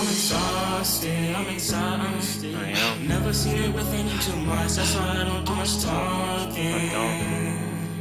I'm exhausted, I'm exhausted. I am. Never seen it within you too much, that's why I don't do much talking. I don't.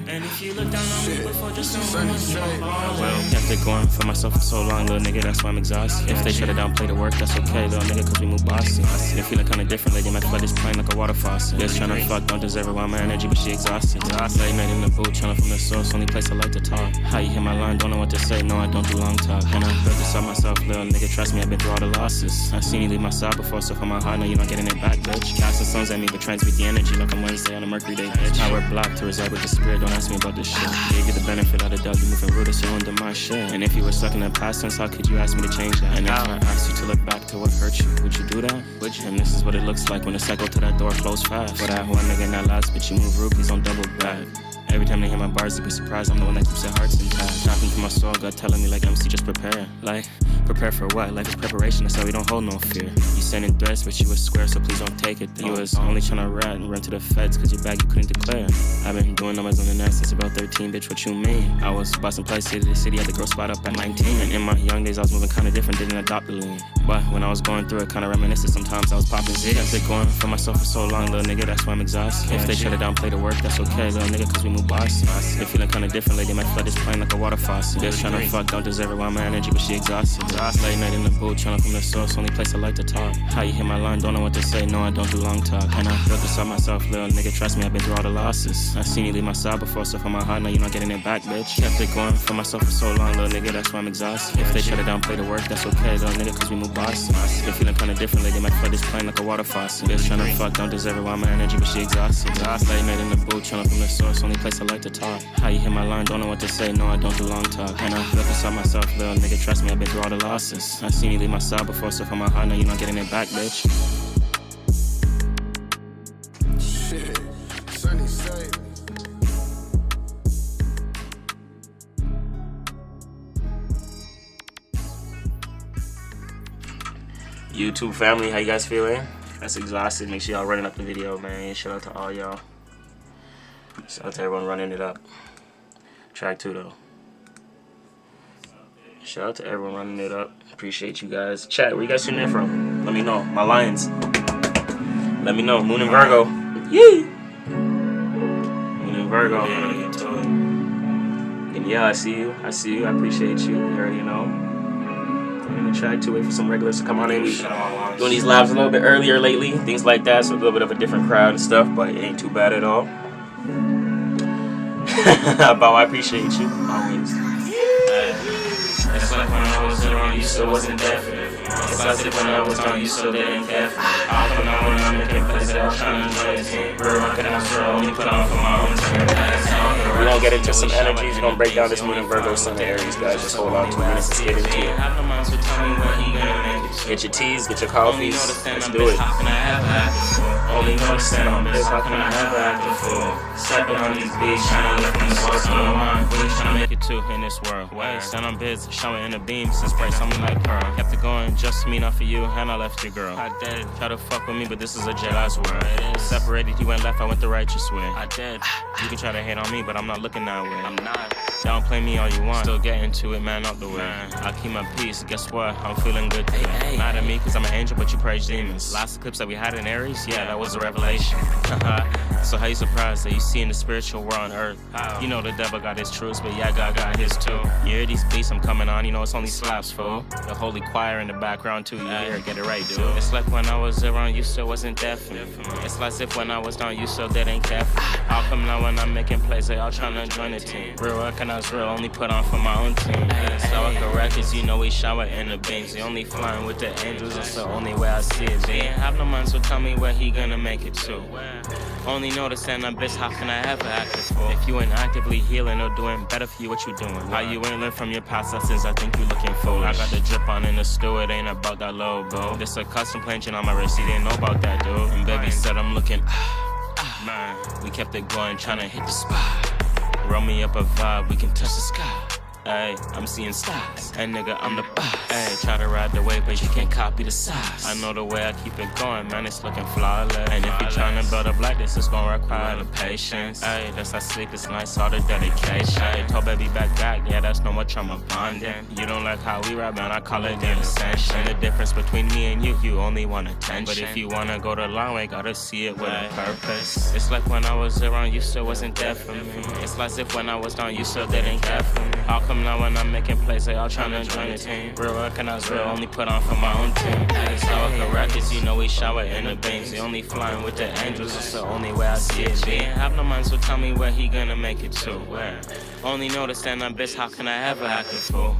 And if you look down on me before, just don't run I will. Kept it going for myself for so long, little nigga, that's why I'm exhausted. If they shut it down, play the work, that's okay, little nigga, cause we move bossy. Been feeling kinda different lately, my flood is playing like a water faucet. Just tryna fuck, don't deserve it, want my energy, but she exhausted. Late night in the booth, tryna from the source, only place I like to talk. How you hit my line, don't know what to say, no, I don't do long talk. And I built this up myself, little nigga, trust me, I've been through all the losses. I seen you leave my side before, so from my heart, now you're not getting it back, bitch. Casting songs at me, but transmit the energy like I'm Wednesday on a Mercury day, bitch. I wear black to reside with the spirit, don't ask me about this shit. Gave you the benefit of the doubt, you moving rude, so you under my shit. And if you were stuck in the past tense, how could you ask me to change that? And if I asked you to look back to what hurt you, would you do that? Would you? And this is what it looks like when the cycle to that door closed fast. For that one nigga not last, but you move rupees on double back. Every time they hear my bars, they be surprised I'm the one that keeps their hearts intact. Knocking for my soul, God telling me like MC, just prepare. Like, prepare for what? Life is preparation, that's how we don't hold no fear. You sending threats, but you was square, so please don't take it. You was only tryna rat and run to the feds, cause your bag you couldn't declare. I've been doing numbers on the net since about 13, bitch, what you mean? I was busting place city to city, had the girl spot up at 19. And in my young days, I was moving kinda different, didn't adopt the lean. But when I was going through it, kinda reminiscent, sometimes I was popping Z. Kept it going for myself for so long, little nigga, that's why I'm exhausted. If they shut it down, play the work, that's okay, little nigga, cause we move bossy. Been feeling kinda different lately, my flood is playing like a water faucet. Just tryna fuck, don't deserve it, want my energy, but she exhausted. Late night in the booth, tryna from the source, only place I like to talk. How you hit my line, don't know what to say, no, I don't do long talk. And I built this up myself, little nigga, trust me, I've been through all the losses. I seen you leave my side before, so from my heart, now you're not getting it back, bitch. Kept it going for myself for so long, little nigga, that's why I'm exhausted. If they shut it down, play the work, that's okay, little nigga, cause we move bossy. Been feeling kinda different lately, my flood is playing like a water faucet. Just tryna fuck, don't deserve it, want my energy, but she exhausted. Late night in the booth, tryna from the source, only place I like to talk. How you hit my line, don't know what to say, no, I don't do long talk. And I built this up myself, little nigga, trust me, I've been through all the losses. I seen you leave my side before, so from my heart, now you're not getting it back, bitch. Shit, sunny side. YouTube family, how you guys feeling? That's exhausted. Make sure y'all running up the video, man. Shout out to all y'all. Shout out to everyone running it up. Track 2 though. Shout out to everyone running it up. Appreciate you guys. Chat, where you guys tuning in from? Let me know. My lions. Let me know. Moon and Virgo. Yee! Moon and Virgo. And yeah, I see you. I see you. I appreciate you. You already know. In the track 2, wait for some regulars to come on in. We doing these lives a little bit earlier lately. Things like that. So a little bit of a different crowd and stuff. But it ain't too bad at all. Bow, I appreciate you. Always. It's like when I was around, you still wasn't there for me. It's like when I was gone, you still didn't care for me. I'll come out when I'm making plays that I'm trying to enjoy the team. We're rocking out for only put on for my own team. We're gonna get into some energies. We're gonna break down this Moon and Virgo, Sun and Aries, guys. Just hold on 2 minutes. Let's get into it. Get your teas, get your coffees. Let's do it. Only notice that I'm this, how can I have acting for? Stepping on these beats, trying to lift from the source of my mind. What you trying to make it to in this world? Stand on bids, showing in the beam, since bright something like pearl. Kept it going just for me, not for you, and I left your girl. I did. Try to fuck with me, but this is a Jedi's world. Separated, you went left, I went the righteous way. I did. You can try to hate on me, but I'm not looking that way. I'm not. Don't play me all you want. Still get into it, man, out the way. I keep my peace, guess what? I'm feeling good today. Mad at me, cause I'm an angel, but you praise demons. Last clips that we had in Aries, yeah, that was a revelation. So how you surprised that you see in the spiritual world on earth? You know the devil got his truths, but yeah, God got his too. You hear these beats I'm coming on, you know it's only slaps, fool. The holy choir in the background too, you hear it, get it right, dude. It's like when I was around, you still wasn't there for me. It's like if when I was down, you still didn't care for me. How come now when I'm making plays, they all trying to join the team? Real recognize real, only put on for my own team. Stoic records, you know we shower in the beams. The only flying with the angels, that's the only way I see it. They ain't have no mind, so tell me where he gonna make it to. Only notice that I'm bitch, how can I ever act it for? If you ain't actively healing or doing better for you, what you doing? How you ain't learned from your past lessons, I think you looking foolish. I got the drip on in the stew, it ain't about that low, bro. This a custom planching on my wrist, he didn't know about that, dude. And baby said I'm looking, man. We kept it going, trying to hit the spot. Roll me up a vibe, we can touch the sky. Ay, I'm seeing stars. Hey nigga, I'm the boss. Ay, try to ride the wave, but you can't copy the size. I know the way I keep it going, man, it's looking flawless. And if you're trying to build up like this, it's gonna require the patience. Ay, that's how sleepless nights, all the dedication. Ay, told baby back, yeah, that's no more trauma bonding. You don't like how we rap, man, I call it the ascension. The difference between me and you only want attention. But if you wanna go the long way, gotta see it with a purpose. It's like when I was around, you still wasn't there for me. It's like if when I was down, you still didn't care for me. How come now when I'm making plays, they all trying to join the team? Real recognize real, only put on for my own team. Historical records, you know we shower in the beams. The only flying with the angels, it's the only way I see it. She ain't have no mind, so tell me where he gonna make it to. Where? Only know to stand on this, how can I ever act a fool?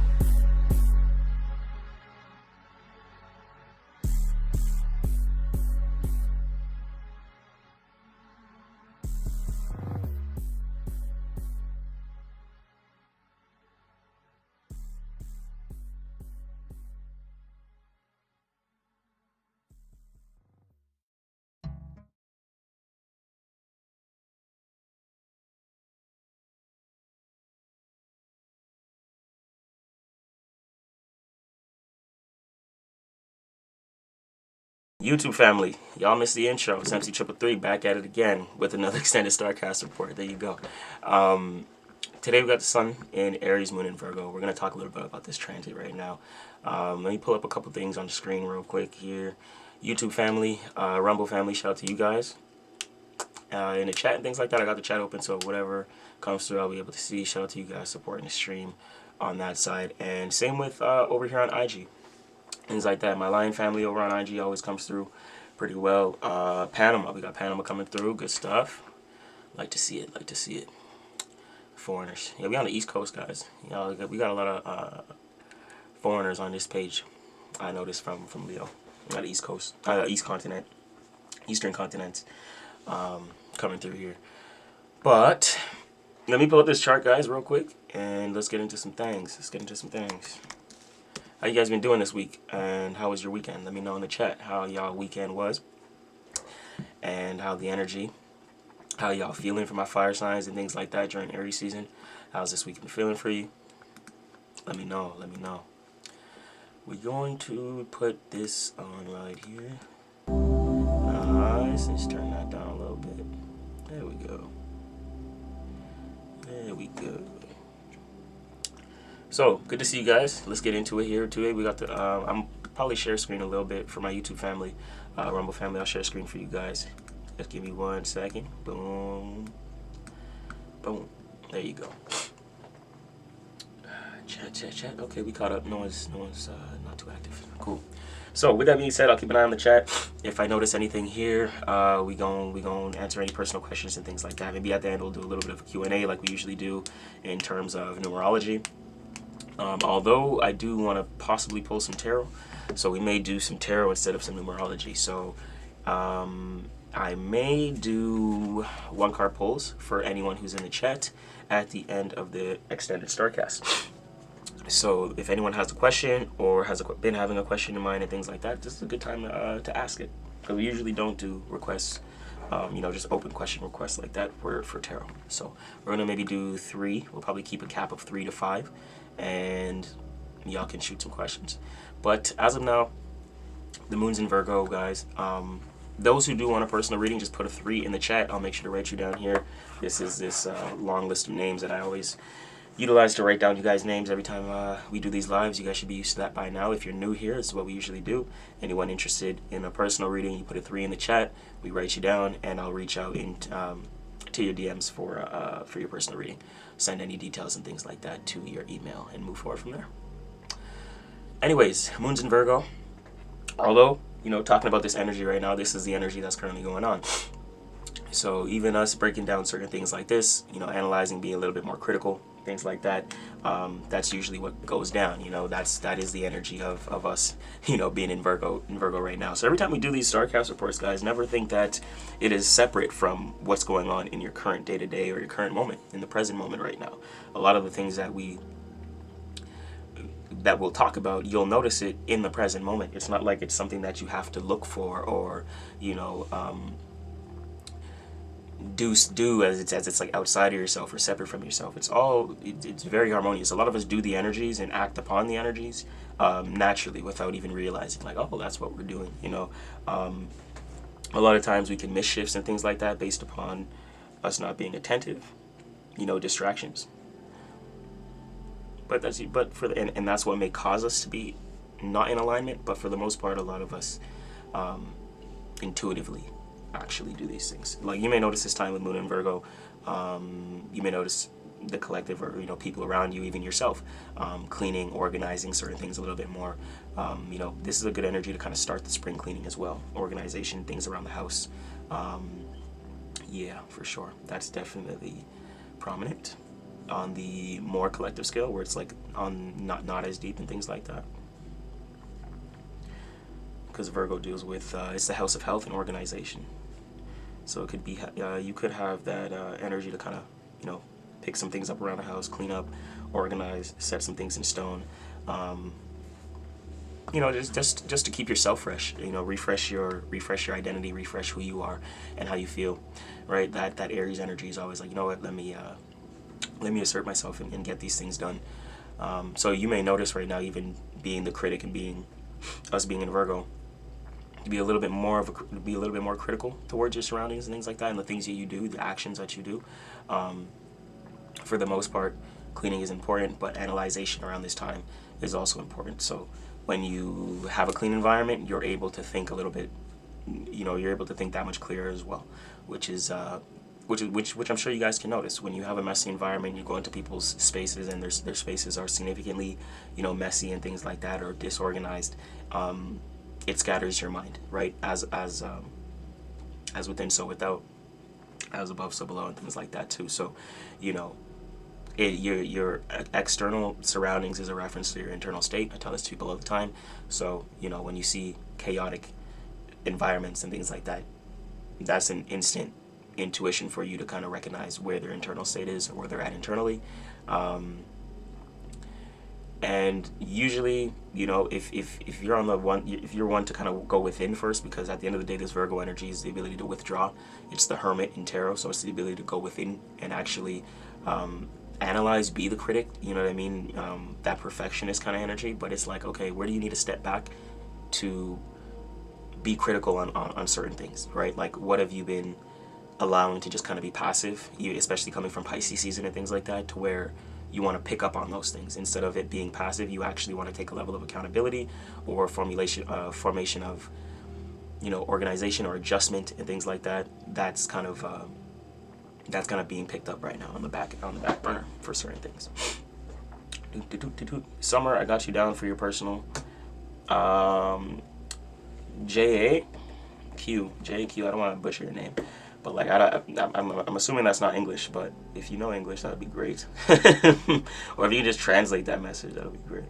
YouTube family, y'all missed the intro. It's MC333 back at it again with another extended StarCast report. There you go. Today we got the sun in Aries, Moon, and Virgo. We're going to talk a little bit about this transit right now. Let me pull up a couple things on the screen real quick here. YouTube family, Rumble family, shout out to you guys. In the chat and things like that, I got the chat open, so whatever comes through I'll be able to see. Shout out to you guys supporting the stream on that side. And same with over here on IG. Things like that. My Lion family over on IG always comes through pretty well. Panama, we got Panama coming through. Good stuff. Like to see it. Like to see it. Foreigners. Yeah, we on the East Coast, guys. You know, we got a lot of foreigners on this page. I noticed from Leo. We got the East Coast, East continent, Eastern continent, coming through here. But let me pull up this chart, guys, real quick, and let's get into some things. How you guys been doing this week, and how was your weekend? Let me know in the chat how y'all weekend was, and how the energy, how y'all feeling for my fire signs and things like that during Aries season. How's this week been feeling for you? Let me know. Let me know. We're going to put this on right here. Nice. Let's turn that down a little bit. There we go. There we go. So, good to see you guys. Let's get into it here today. We got the, I'm probably share screen a little bit for my YouTube family, Rumble family. I'll share screen for you guys. Just give me 1 second. Boom. Boom. There you go. Chat. Okay, we caught up. No one's not too active. Cool. So, with that being said, I'll keep an eye on the chat. If I notice anything here, we gon' answer any personal questions and things like that. Maybe at the end we'll do a little bit of a Q&A like we usually do in terms of numerology. Although I do want to possibly pull some tarot, so we may do some tarot instead of some numerology. So I may do 1-card pulls for anyone who's in the chat at the end of the extended StarCast. So if anyone has a question or has been having a question in mind and things like that, this is a good time to ask it. Because we usually don't do requests, just open question requests like that for tarot. So we're gonna maybe do 3. We'll probably keep a cap of 3 to 5. And y'all can shoot some questions. But as of now, the moon's in Virgo, guys. Those who do want a personal reading, just put a 3 in the chat. I'll make sure to write you down here. This is this long list of names that I always utilize to write down you guys' names every time we do these lives. You guys should be used to that by now. If you're new here, this is what we usually do. Anyone interested in a personal reading, you put a 3 in the chat. We write you down, and I'll reach out to your DMs for your personal reading. Send any details and things like that to your email and move forward from there. Anyways, moon's in Virgo. Although, talking about this energy right now, this is the energy that's currently going on. So even us breaking down certain things like this, analyzing, being a little bit more critical, things like that, that's usually what goes down. That is the energy of us, being in Virgo right now. So every time we do these StarCast reports, guys, never think that it is separate from what's going on in your current day-to-day or your current moment, in the present moment right now. A lot of the things that we'll talk about, you'll notice it in the present moment. It's not like it's something that you have to look for or do as it's like outside of yourself or separate from yourself. It's very harmonious. A lot of us do the energies and act upon the energies naturally without even realizing, like, oh, that's what we're doing, you know. A lot of times we can miss shifts and things like that based upon us not being attentive, you know, distractions. But that's what may cause us to be not in alignment. But for the most part, a lot of us intuitively actually do these things. Like, you may notice this time with Moon and Virgo, you may notice the collective, or, you know, people around you, even yourself, cleaning, organizing certain things a little bit more. You know, this is a good energy to kind of start the spring cleaning as well. Organization, things around the house. Yeah, for sure. That's definitely prominent on the more collective scale, where it's like on not as deep and things like that. Because Virgo deals with it's the house of health and organization. So it could be you could have that energy to kind of, you know, pick some things up around the house, clean up, organize, set some things in stone. You know, just to keep yourself fresh. You know, refresh your identity, refresh who you are and how you feel. Right? That Aries energy is always like, you know what? Let me assert myself and get these things done. So you may notice right now, even being the critic and being in Virgo, to be a little bit more critical towards your surroundings and things like that, and the things that you do, the actions that you do. For the most part, cleaning is important, but analyzation around this time is also important. So when you have a clean environment, you're able to think a little bit, you know, you're able to think that much clearer as well, which I'm sure you guys can notice. When you have a messy environment, you go into people's spaces and their spaces are significantly, you know, messy and things like that, or disorganized. It scatters your mind, right? As within, so without, as above, so below, and things like that too. So, you know, your external surroundings is a reference to your internal state. I tell this to people all the time. So, you know, when you see chaotic environments and things like that, that's an instant intuition for you to kind of recognize where their internal state is or where they're at internally. And usually, you know, if you're one to kind of go within first, because at the end of the day, this Virgo energy is the ability to withdraw. It's the Hermit in tarot, so it's the ability to go within and actually analyze, be the critic. You know what I mean? That perfectionist kind of energy. But it's like, okay, where do you need to step back to be critical on certain things, right? Like, what have you been allowing to just kind of be passive? You, especially coming from Pisces season and things like that, to where you want to pick up on those things instead of it being passive. You actually want to take a level of accountability or formation of, you know, organization or adjustment and things like that. That's kind of being picked up right now on the back burner for certain things. Summer, I got you down for your personal. JAQ. I don't want to butcher your name. But like, I'm assuming that's not English, but if you know English, that would be great. Or if you just translate that message, that would be great.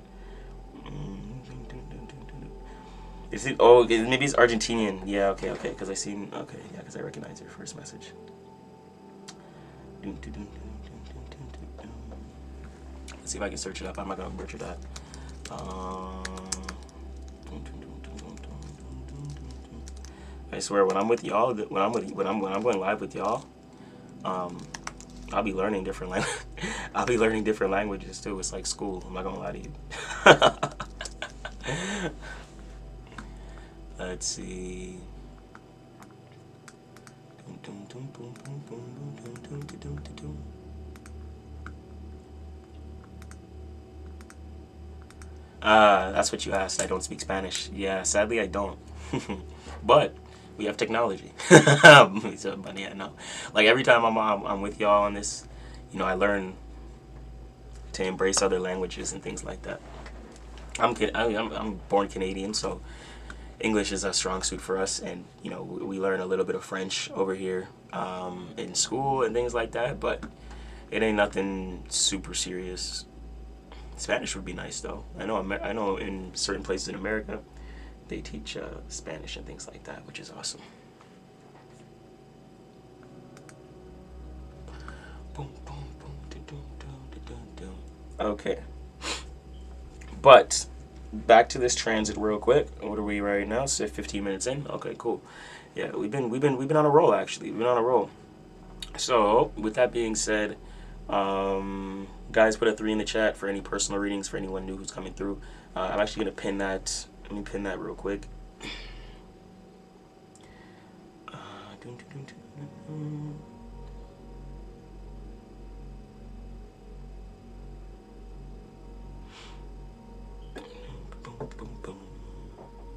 Is it? Oh, maybe it's Argentinian. Yeah, okay, because because I recognize your first message. Let's see if I can search it up. I'm not gonna butcher that. I swear, when I'm with y'all, when I'm going live with y'all, I'll be learning different I'll be learning different languages too. It's like school. I'm not gonna lie to you. Let's see. That's what you asked. I don't speak Spanish. Yeah, sadly I don't. But we have technology. But yeah, no. Like, every time I'm with y'all on this, you know, I learn to embrace other languages and things like that. I'm born Canadian, so English is a strong suit for us, and you know, we learn a little bit of French over here in school and things like that, but it ain't nothing super serious. Spanish would be nice though. I know in certain places in America they teach Spanish and things like that, which is awesome. Okay, but back to this transit real quick. What are we right now? So 15 minutes in. Okay, cool. Yeah, we've been on a roll actually. We've been on a roll. So with that being said, guys, put a 3 in the chat for any personal readings for anyone new who's coming through. I'm actually gonna pin that. Let me pin that real quick.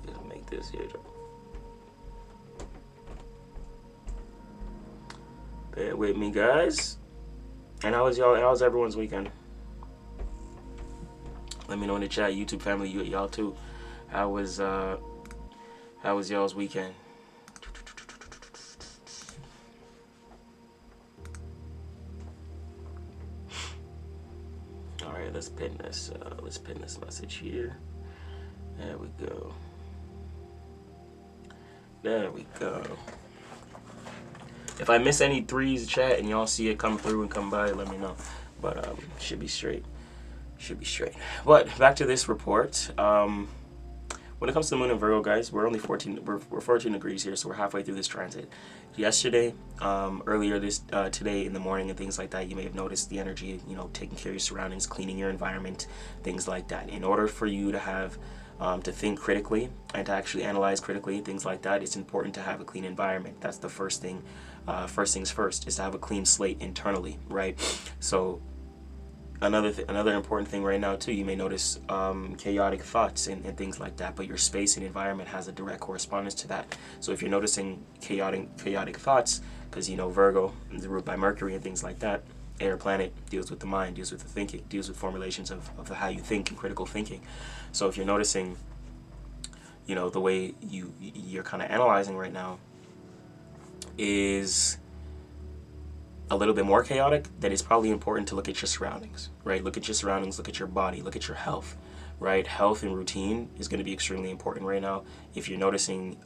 Just make this here. Bear with me, guys. And how's everyone's weekend? Let me know in the chat, YouTube family, y'all too. How was y'all's weekend? All right, let's pin this. Let's pin this message here. There we go. There we go. If I miss any 3s, chat, and y'all see it come through and come by, let me know. But should be straight. Should be straight. But back to this report. When it comes to the moon and Virgo, guys, we're only 14. We're 14 degrees here, so we're halfway through this transit. Yesterday, earlier today in the morning and things like that, you may have noticed the energy. You know, taking care of your surroundings, cleaning your environment, things like that. In order for you to have to think critically and to actually analyze critically, things like that, it's important to have a clean environment. That's the first thing. First things first is to have a clean slate internally, right? So another important thing right now too, you may notice chaotic thoughts and things like that, but your space and environment has a direct correspondence to that. So if you're noticing chaotic thoughts, because you know Virgo is ruled by Mercury and things like that, air planet deals with the mind, deals with the thinking, deals with formulations of how you think and critical thinking. So if you're noticing, you know, the way you're kind of analyzing right now is a little bit more chaotic, then it's probably important to look at your surroundings, right? Look at your surroundings, look at your body, look at your health, right? Health and routine is going to be extremely important right now. If you're noticing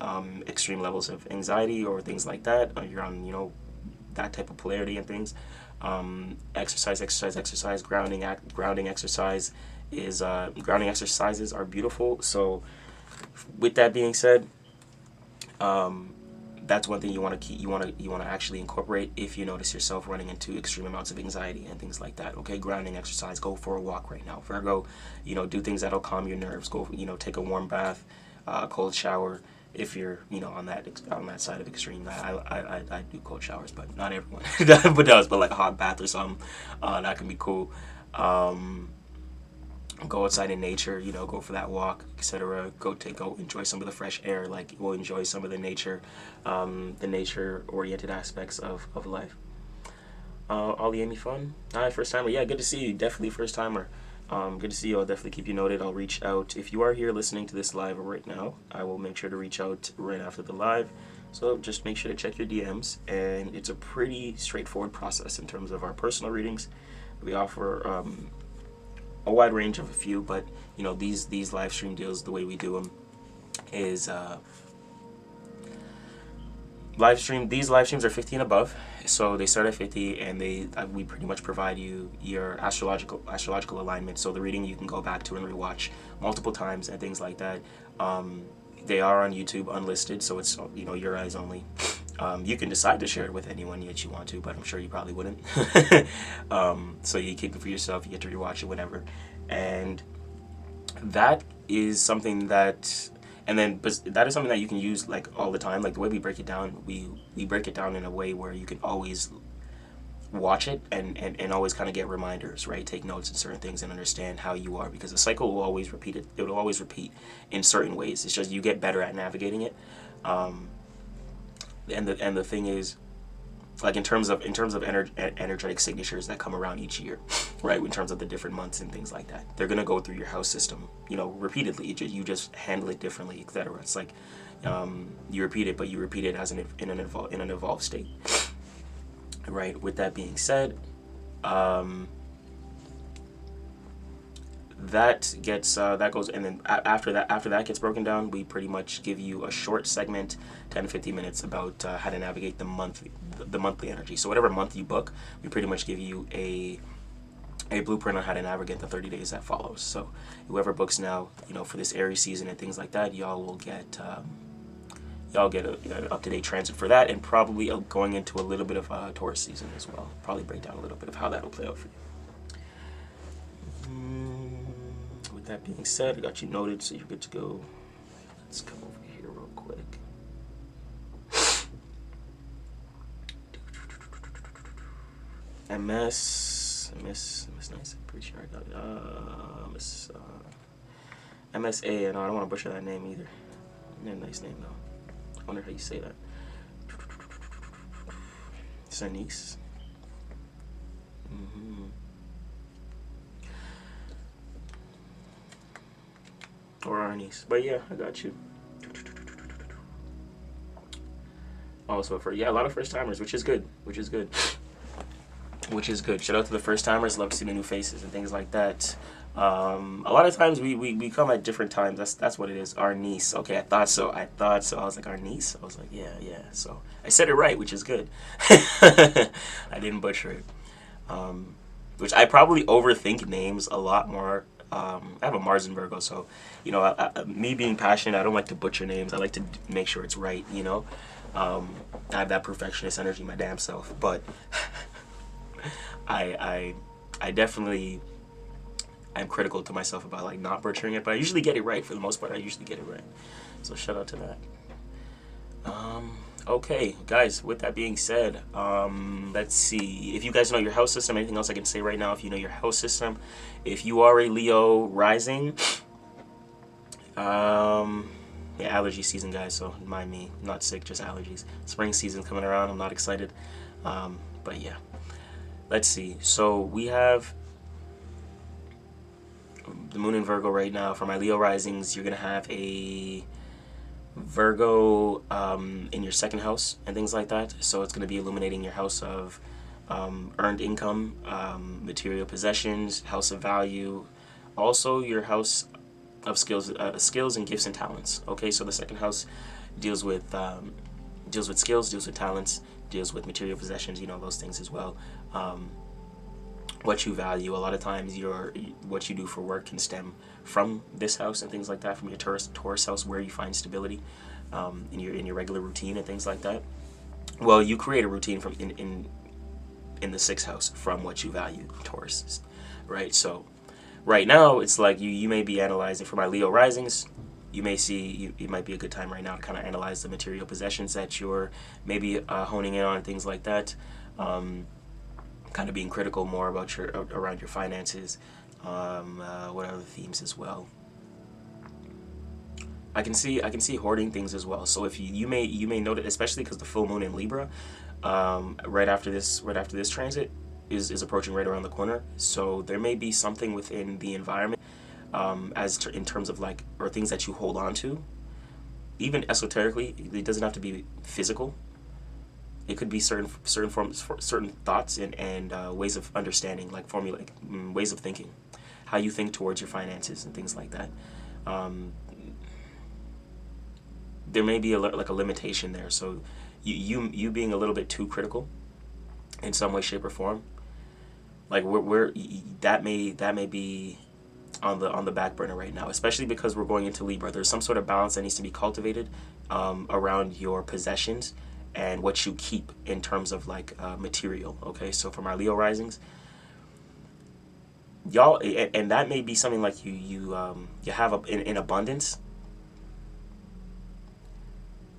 extreme levels of anxiety or things like that, or you're on, you know, that type of polarity and things, exercise, grounding exercise is grounding exercises are beautiful. So with that being said, that's one thing you want to keep. You want to actually incorporate if you notice yourself running into extreme amounts of anxiety and things like that. Okay, grounding exercise. Go for a walk right now, Virgo. You know, do things that'll calm your nerves. Go, you know, take a warm bath, cold shower. If you're, you know, on that side of extreme, I do cold showers, but not everyone but like a hot bath or something, that can be cool. Go outside in nature, you know, go for that walk, etc. Go enjoy some of the fresh air, like go enjoy some of the nature oriented aspects of life. Ollie, Amy, fun? Hi, first timer. Yeah, good to see you. Definitely first timer. Good to see you. I'll definitely keep you noted. I'll reach out if you are here listening to this live right now. I will make sure to reach out right after the live. So just make sure to check your DMs, and it's a pretty straightforward process in terms of our personal readings. We offer a wide range of a few, but you know, these live stream deals, the way we do them is these live streams are 50 and above, so they start at 50, and we pretty much provide you your astrological alignment, so the reading you can go back to and rewatch multiple times and things like that. They are on YouTube unlisted, so it's, you know, your eyes only. You can decide to share it with anyone that you want to, but I'm sure you probably wouldn't. So you keep it for yourself. You get to rewatch it whenever, and that is something that, that is something that you can use like all the time. Like the way we break it down, we break it down in a way where you can always watch it and always kind of get reminders, right? Take notes in certain things and understand how you are, because the cycle will always repeat it. It will always repeat in certain ways. It's just you get better at navigating it. And the thing is, like in terms of energetic signatures that come around each year, right? In terms of the different months and things like that, they're gonna go through your house system, you know, repeatedly. You just handle it differently, etc. It's like you repeat it, but you repeat it as in an evolved state, right? With that being said, that goes, and then after that gets broken down, we pretty much give you a short segment, 10-15 minutes, about how to navigate the monthly energy. So whatever month you book, we pretty much give you a blueprint on how to navigate the 30 days that follows. So whoever books now, you know, for this Aries season and things like that, y'all will get y'all get an up-to-date transit for that, and probably going into a little bit of Taurus season as well. Probably break down a little bit of how that'll play out for you. With that being said, I got you noted, so you're good to go. Let's come over here real quick. MS nice. I'm pretty sure I got it. MSA, and I don't want to butcher that name either. Nice name though. I wonder how you say that. Sanice. Or Arnice. But yeah, I got you. Also for a lot of first timers, which is good. Shout out to the first timers. Love to see the new faces and things like that. A lot of times we come at different times. That's what it is. Our niece. Okay, I thought so. I was like, our niece. I was like, yeah. So I said it right, which is good. I didn't butcher it. Which I probably overthink names a lot more. I have a Mars in Virgo, so me being passionate, I don't like to butcher names. I like to make sure it's right. I have that perfectionist energy, my damn self. But I definitely am critical to myself about like not butchering it, but I usually get it right for the most part. I usually get it right, so shout out to that. Okay, guys, with that being said, let's see if you guys know your house system. Anything else I can say right now? If you know your house system, if you are a Leo rising, allergy season, guys, so mind me, I'm not sick, just allergies. Spring season coming around, I'm not excited, but yeah. Let's see. So we have the moon in Virgo right now. For my Leo risings, you're going to have a Virgo in your second house and things like that. So it's going to be illuminating your house of earned income, material possessions, house of value, also your house of skills and gifts and talents. Okay, so the second house deals with skills, deals with talents, deals with material possessions, those things as well. What you value, a lot of times what you do for work can stem from this house and things like that, from your Taurus house, where you find stability in your regular routine and things like that. Well, you create a routine from in the sixth house from what you value, Taurus, right? So right now it's like you may be analyzing. For my Leo risings, you may see it might be a good time right now to kind of analyze the material possessions that you're maybe honing in on and things like that. Kind of being critical more about around your finances. What other themes as well? I can see hoarding things as well. So if you may notice, especially because the full moon in Libra, right after this transit is approaching right around the corner. So there may be something within the environment, in terms of like, or things that you hold on to, even esoterically. It doesn't have to be physical. It could be certain forms, certain thoughts and ways of understanding, like ways of thinking, how you think towards your finances and things like that. There may be a limitation there. So you being a little bit too critical in some way, shape, or form, like that may be on the back burner right now, especially because we're going into Libra. There's some sort of balance that needs to be cultivated around your possessions and what you keep in terms of like material. Okay, so for my Leo risings, y'all, and that may be something like you have in abundance,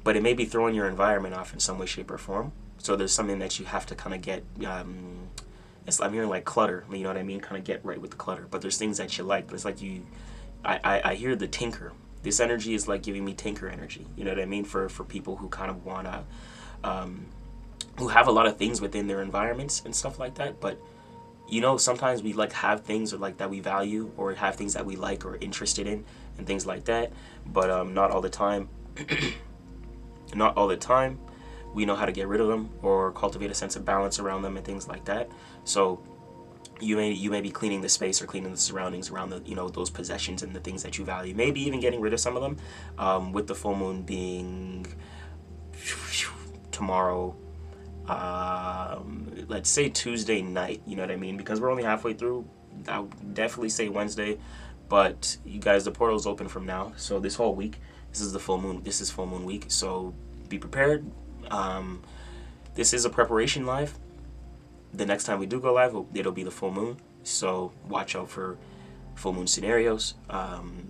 but it may be throwing your environment off in some way, shape, or form. So there's something that you have to kind of get. I'm hearing like clutter. You know what I mean? Kind of get right with the clutter. But there's things that you like. But it's like I hear the tinker. This energy is like giving me tinker energy. You know what I mean? For people who kind of wanna, who have a lot of things within their environments and stuff like that. But sometimes we like have things or like that we value, or have things that we like or interested in and things like that. But not all the time. Not all the time we know how to get rid of them or cultivate a sense of balance around them and things like that. So you may be cleaning the space or cleaning the surroundings around the those possessions and the things that you value. Maybe even getting rid of some of them, with the full moon being tomorrow, let's say Tuesday night. You know what I mean? Because we're only halfway through. I would definitely say Wednesday, But you guys, the portal's open from now. So this whole week, this is the full moon. This is full moon week. So be prepared. This is a preparation live. The next time we do go live, it'll be the full moon. So watch out for full moon scenarios.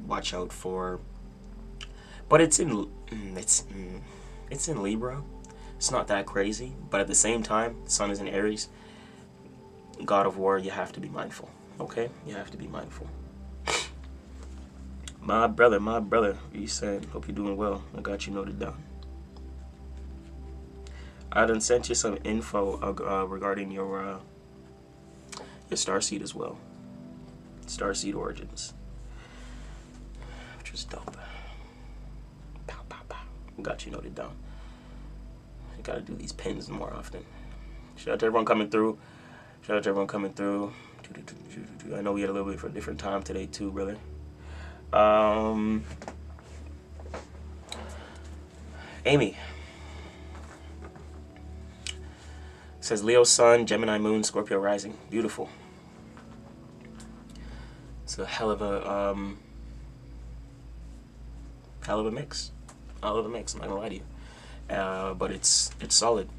Watch out for. But it's in Libra. It's not that crazy. But at the same time, the sun is in Aries. God of War. You have to be mindful. Okay, you have to be mindful. My brother, you said, hope you're doing well. I got you noted down. I done sent you some info regarding your starseed as well. Starseed origins. Which is dope. Pow, pow, pow. Got you noted down. You gotta do these pins more often. Shout out to everyone coming through. I know we had a little bit for a different time today too, brother. Amy says Leo Sun, Gemini Moon, Scorpio Rising. Beautiful. It's a hell of a mix. I'm not gonna lie to you. But it's solid.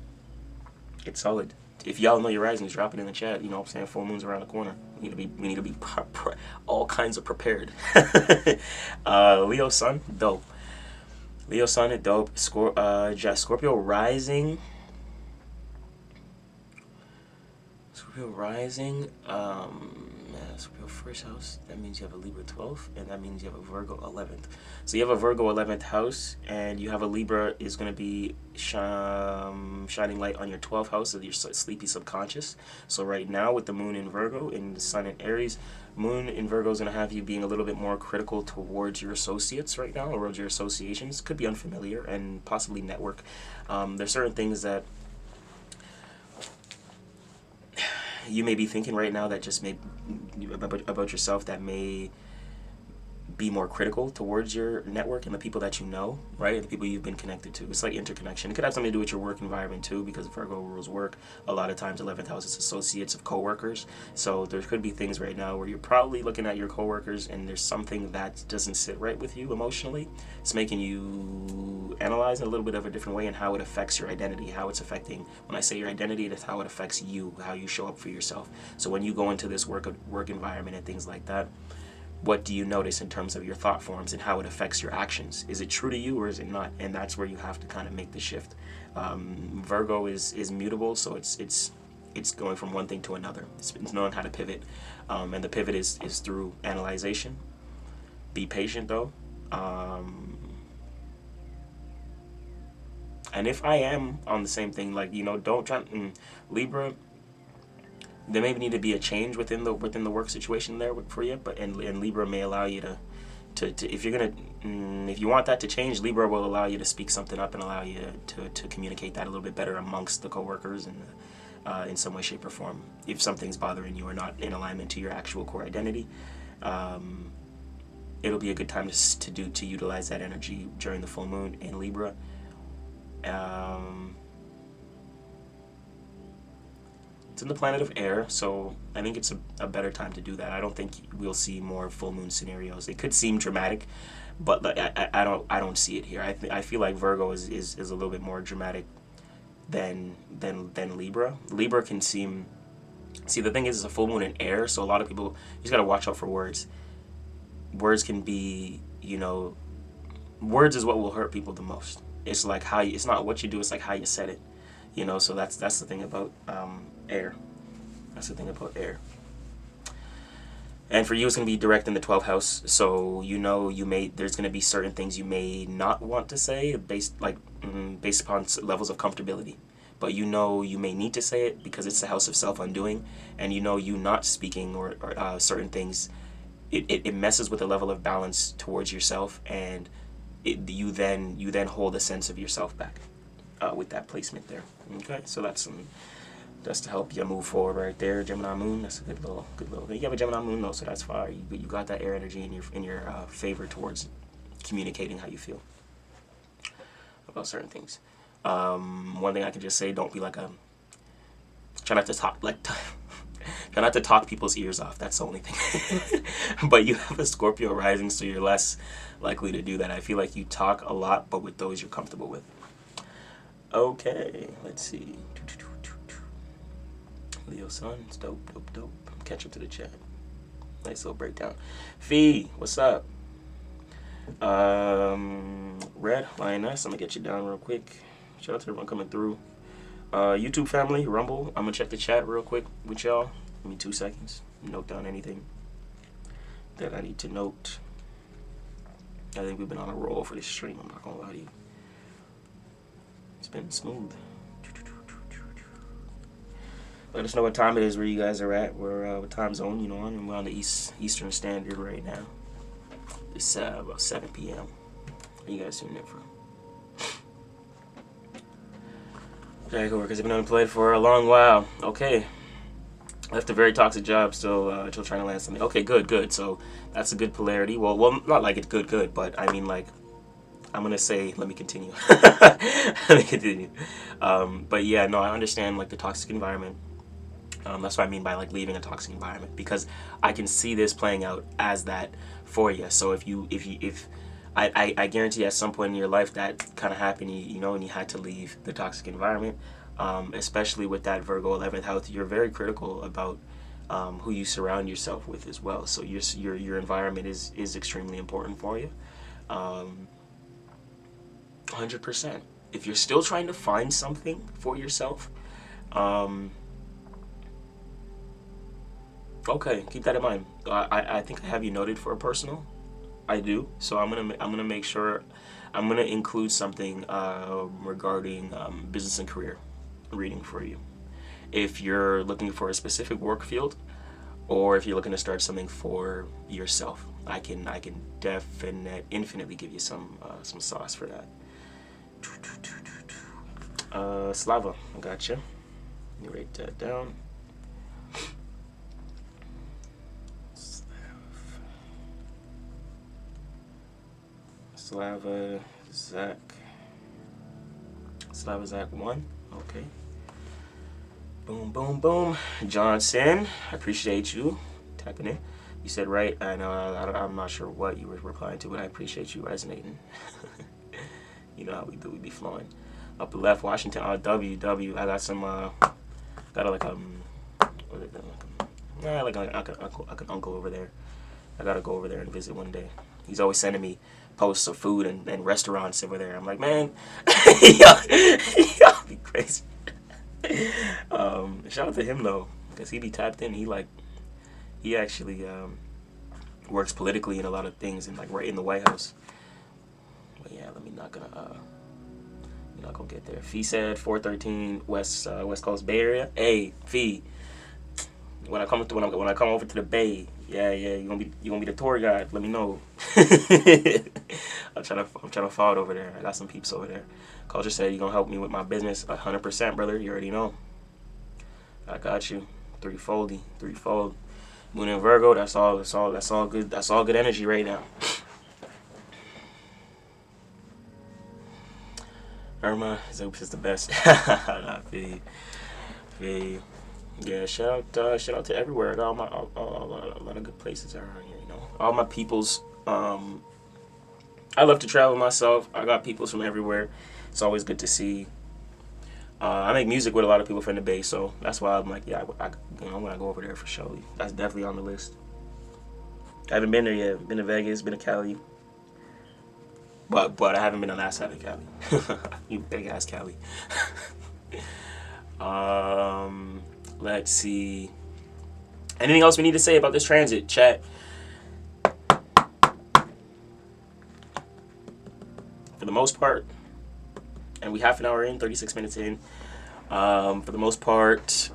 It's solid. If y'all know your risings, drop it in the chat. You know what I'm saying? Full moon's around the corner. We need to be all kinds of prepared. Leo Sun, dope. Leo Sun, dope. Scorpio Rising. Scorpio first house, that means you have a Libra 12th, and that means you have a Virgo 11th. So you have a Virgo 11th house, and you have a Libra is going to be shining light on your 12th house of your sleepy subconscious. So right now with the moon in Virgo and the sun in Aries, moon in Virgo is going to have you being a little bit more critical towards your associates right now, or towards your associations. Could be unfamiliar and possibly network. There's certain things that you may be thinking right now that just may about yourself that may be more critical towards your network and the people that you know, right? And the people you've been connected to. It's like interconnection. It could have something to do with your work environment too, because Virgo rules work. A lot of times 11th house is associates of coworkers. So there could be things right now where you're probably looking at your coworkers and there's something that doesn't sit right with you emotionally. It's making you analyze in a little bit of a different way and how it affects your identity, how it's affecting, when I say your identity, that's how it affects you, how you show up for yourself. So when you go into this work environment and things like that, what do you notice in terms of your thought forms and how it affects your actions? Is it true to you or is it not? And that's where you have to kind of make the shift. Virgo is mutable, so it's going from one thing to another. It's knowing how to pivot, and the pivot is through analyzation. Be patient though. And if I am on the same thing, like, you know, don't try Libra. There may need to be a change within the work situation there for you, but and Libra may allow you to if you're gonna if you want that to change, Libra will allow you to speak something up and allow you to communicate that a little bit better amongst the coworkers and in some way, shape, or form. If something's bothering you or not in alignment to your actual core identity, it'll be a good time to utilize that energy during the full moon in Libra. It's in the planet of air, so I think it's a better time to do that. I don't think we'll see more full moon scenarios. It could seem dramatic, but I don't see it here. I feel like Virgo is a little bit more dramatic than Libra. Libra can seem. See, the thing is, it's a full moon in air, so a lot of people, you just gotta watch out for words. Words can be, you know, words is what will hurt people the most. It's like how it's not what you do, it's like how you said it. You know, so that's the thing about air. That's the thing about air. And for you, it's going to be direct in the 12th house. So, you know, there's going to be certain things you may not want to say based upon levels of comfortability. But you know you may need to say it because it's the house of self-undoing. And you know you not speaking or certain things, it messes with the level of balance towards yourself. And you then hold a sense of yourself back. With that placement there. Okay, so that's to help you move forward right there. Gemini Moon, that's a good little thing. You have a Gemini Moon though, so that's fine. You got that air energy in your favor towards communicating how you feel about certain things. One thing I can just say, don't be like try not to Try not to talk people's ears off. That's the only thing. But you have a Scorpio rising, so you're less likely to do that. I feel like you talk a lot, but with those you're comfortable with. Okay, let's see. Leo Sun, it's dope. Catch up to the chat. Nice little breakdown. Fee, what's up? Red Lioness, I'm gonna get you down real quick. Shout out to everyone coming through. YouTube family, Rumble, I'm gonna check the chat real quick with y'all. Give me 2 seconds. Note down anything that I need to note. I think we've been on a roll for this stream, I'm not gonna lie to you. It's been smooth. Let us know what time it is where you guys are at. We're what time zone, you know, and we're on the Eastern Standard right now. It's about 7 p.m. Where you guys tuning in from? Okay, coworkers have been unemployed for a long while. Okay. Left a very toxic job, still trying to land something. Okay, good. So that's a good polarity. Well, not like it's good, but I mean like, I'm gonna say, let me continue. But yeah, no, I understand like the toxic environment. That's what I mean by like leaving a toxic environment, because I can see this playing out as that for you. So if I guarantee at some point in your life that kind of happened, you know, and you had to leave the toxic environment, especially with that Virgo 11th house, you're very critical about who you surround yourself with as well. So your environment is extremely important for you. 100%. If you're still trying to find something for yourself, okay, keep that in mind. I think I have you noted for a personal. I do. So I'm gonna make sure I'm gonna include something regarding business and career reading for you. If you're looking for a specific work field, or if you're looking to start something for yourself, I can infinitely give you some sauce for that. Slava, I gotcha. Let me write that down. Slava Zach 1. Okay. Boom. Johnson, I appreciate you tapping in. You said right, and I'm not sure what you were replying to, but I appreciate you resonating. You know how we do, we be flowing. Upper left, Washington, WW. I got some, got like an uncle over there. I gotta go over there and visit one day. He's always sending me posts of food and restaurants over there. I'm like, man, y'all be crazy. Shout out to him though, because he be tapped in. He actually works politically in a lot of things, and like right in the White House. But yeah, we're not gonna get there. Fee said 413 West Coast Bay Area. Hey, Fee, when I come over to the Bay, yeah, you gonna be the tour guide. Let me know. I'm trying to fall over there. I got some peeps over there. Culture said you gonna help me with my business. 100%, brother. You already know. I got you. Threefold. Moon and Virgo. That's all good. That's all good energy right now. Irma is the best. Nah, Fee. Yeah, shout out to everywhere. I got a lot of good places around here, you know. All my peoples. I love to travel myself. I got peoples from everywhere. It's always good to see. I make music with a lot of people from the Bay, so that's why I'm like, yeah, I'm gonna go over there for sure. That's definitely on the list. I haven't been there yet. Been to Vegas, been to Cali. But I haven't been on that side of Cali. You big ass Cali. Let's see. Anything else we need to say about this transit, chat? For the most part, and we half an hour in, 36 minutes in. For the most part,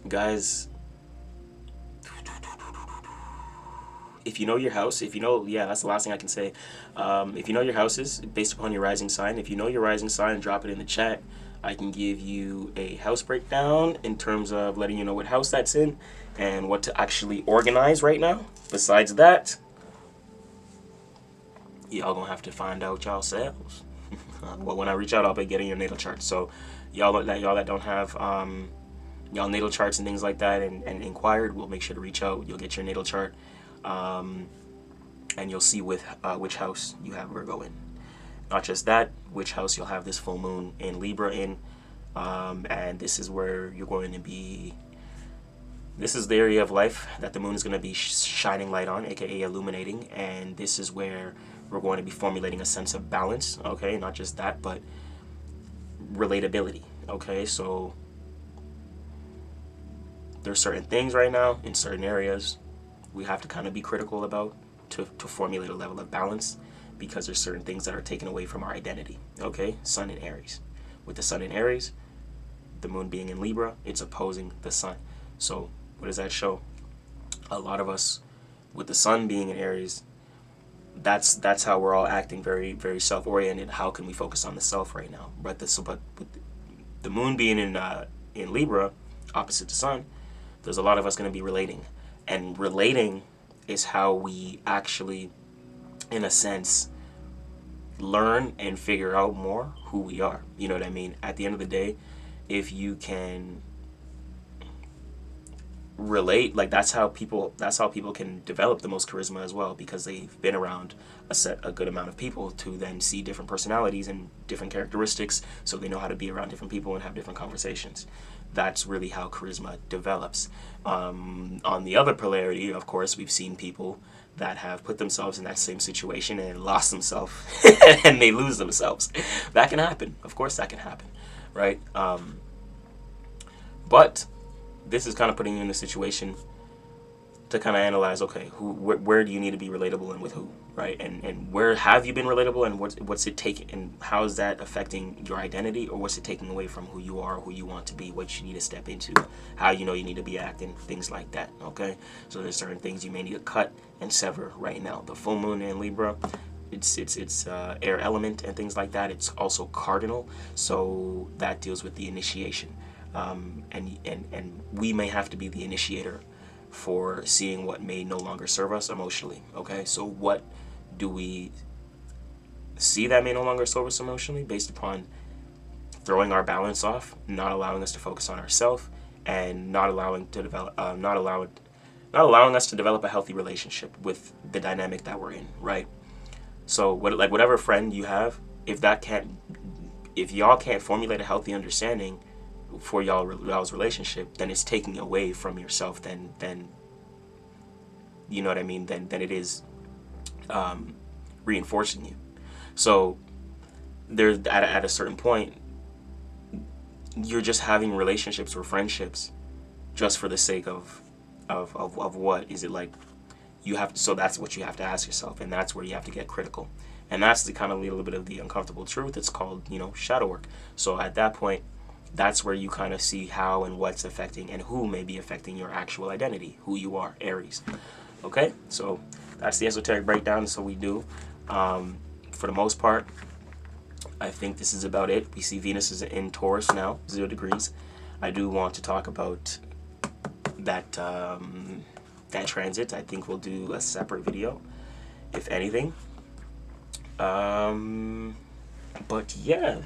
guys, if you know your house, that's the last thing I can say. If you know your houses based upon your rising sign, if you know your rising sign, drop it in the chat. I can give you a house breakdown in terms of letting you know what house that's in and what to actually organize right now. Besides that, y'all gonna have to find out yourselves. Well, when I reach out, I'll be getting your natal chart. So y'all that don't have y'all natal charts and things like that and inquired, we'll make sure to reach out. You'll get your natal chart, and you'll see with which house you have Virgo in. Not just that, which house you'll have this full moon in Libra in, and this is where you're going to be. This is the area of life that the moon is going to be shining light on, aka illuminating, and this is where we're going to be formulating a sense of balance. Okay, not just that, but relatability. Okay, so there's certain things right now in certain areas we have to kind of be critical about to formulate a level of balance, because there's certain things that are taken away from our identity. Okay, Sun in Aries. With the Sun in Aries, the moon being in Libra, it's opposing the Sun. So what does that show? A lot of us, with the Sun being in Aries, that's how we're all acting, very, very self-oriented. How can we focus on the self right now? But with the moon being in Libra, opposite the Sun, there's a lot of us going to be relating. And relating is how we actually, in a sense, learn and figure out more who we are. You know what I mean? At the end of the day, if you can relate, like that's how people can develop the most charisma as well, because they've been around a good amount of people to then see different personalities and different characteristics, so they know how to be around different people and have different conversations. That's really how charisma develops. On the other polarity, of course, we've seen people that have put themselves in that same situation and lost themselves and they lose themselves. That can happen. Of course that can happen, right? But this is kind of putting you in a situation to kind of analyze, okay, where do you need to be relatable and with who, right? And where have you been relatable, and what's it taking, and how is that affecting your identity, or what's it taking away from who you are, who you want to be, what you need to step into, how you know you need to be acting, things like that, okay? So there's certain things you may need to cut and sever right now. The full moon in Libra, it's air element and things like that. It's also cardinal, so that deals with the initiation. And we may have to be the initiator for seeing what may no longer serve us emotionally. Okay, so what do we see that may no longer serve us emotionally, based upon throwing our balance off, not allowing us to focus on ourselves, and not allowing us to develop a healthy relationship with the dynamic that we're in, right? So whatever friend you have, if y'all can't formulate a healthy understanding for y'all's relationship, then it's taking away from yourself, then you know what I mean, then it is reinforcing you. So there's at a certain point, you're just having relationships or friendships just for the sake of what is it, like you have to, so that's what you have to ask yourself, and that's where you have to get critical, and that's the kind of little bit of the uncomfortable truth. It's called, shadow work. So at that point, that's where you kind of see how and what's affecting and who may be affecting your actual identity, who you are, Aries. Okay, so that's the esoteric breakdown. So we do, for the most part, I think this is about it. We see Venus is in Taurus now, 0 degrees. I do want to talk about that that transit. I think we'll do a separate video, if anything. But yeah.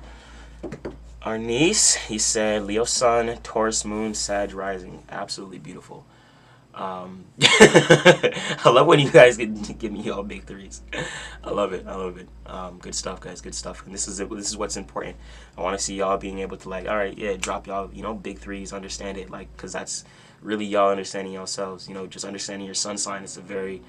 Our niece, he said, Leo Sun, Taurus Moon, Sag Rising. Absolutely beautiful. I love when you guys give me all big threes. I love it. Good stuff, guys. Good stuff. And this is it. This is what's important. I want to see y'all being able to, like, all right, yeah, drop y'all, big threes, understand it, like, because that's really y'all understanding yourselves. Just understanding your sun sign is a very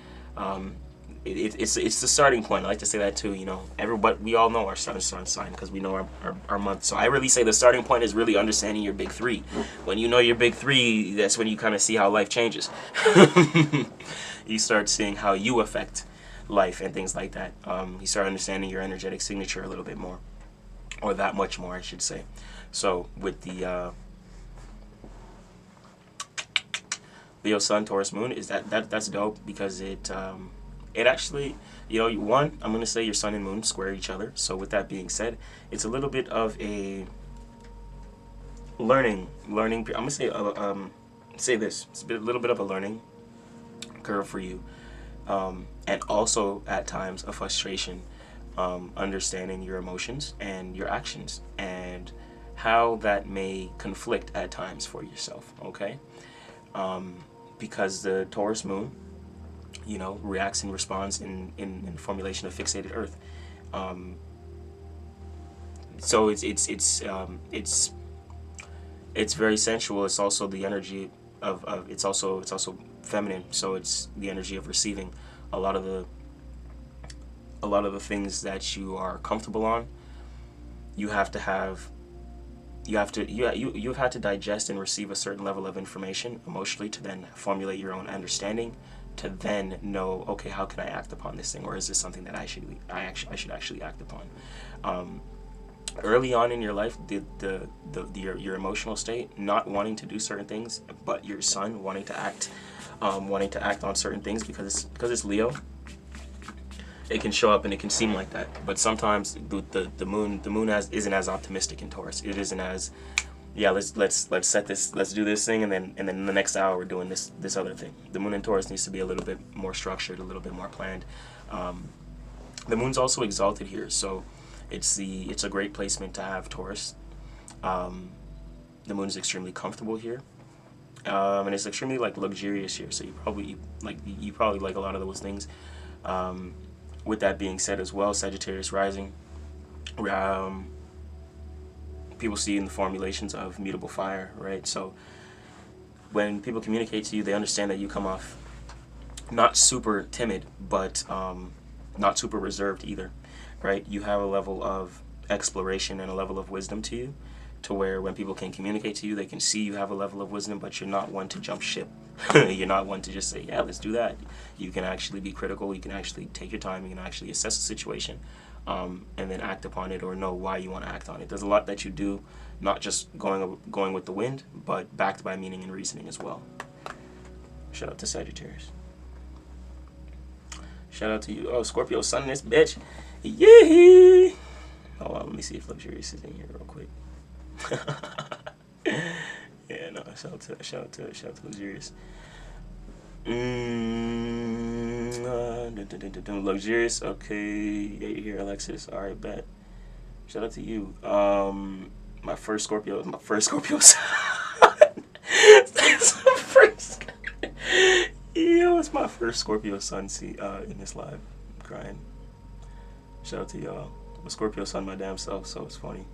it's the starting point. I like to say that too. Everybody, we all know our sun sign because we know our month. So I really say the starting point is really understanding your big three. When you know your big three, that's when you kind of see how life changes. You start seeing how you affect life and things like that. You start understanding your energetic signature a little bit more, or that much more, I should say. So with the Leo Sun, Taurus Moon, is that's dope, because it actually, one, I'm going to say your sun and moon square each other. So with that being said, it's a little bit of a learning. I'm going to say this. It's a little bit of a learning curve for you. And also at times a frustration, understanding your emotions and your actions, and how that may conflict at times for yourself, okay? Because the Taurus moon, you know, reacts and responds in formulation of fixated earth. So it's very sensual. It's also the energy of it's also feminine. So it's the energy of receiving a lot of the things that you are comfortable on. You've had to digest and receive a certain level of information emotionally to then formulate your own understanding, to then know, okay, how can I act upon this thing, or is this something that I should actually act upon? Early on in your life, your emotional state, not wanting to do certain things, but your sun wanting to act on certain things because it's Leo. It can show up and it can seem like that, but sometimes the moon isn't as optimistic in Taurus. It isn't as, yeah, let's set this, let's do this thing, and then in the next hour we're doing this other thing. The moon in Taurus needs to be a little bit more structured, a little bit more planned. The moon's also exalted here, so it's a great placement to have Taurus. The moon is extremely comfortable here, and it's extremely like luxurious here. So you probably like a lot of those things. With that being said as well, Sagittarius rising, people see in the formulations of mutable fire, right? So when people communicate to you, they understand that you come off not super timid, but not super reserved either, right? You have a level of exploration and a level of wisdom to you, to where when people can communicate to you, they can see you have a level of wisdom, but you're not one to jump ship. You're not one to just say, yeah, let's do that. You can actually be critical. You can actually take your time. You can actually assess the situation, and then act upon it, or know why you want to act on it. There's a lot that you do, not just going with the wind, but backed by meaning and reasoning as well. Shout out to Sagittarius. Shout out to you. Oh, Scorpio sun in this bitch. Yee! Hold on, let me see if Luxurious is in here real quick. Yeah, no, shout out to Luxurious. Luxurious, okay. Yeah, you're here, Alexis. Alright, bet. Shout out to you. My first Scorpio sun. It's my first Scorpio sun in this live. I'm crying. Shout out to y'all. I'm a Scorpio sun my damn self, so it's funny.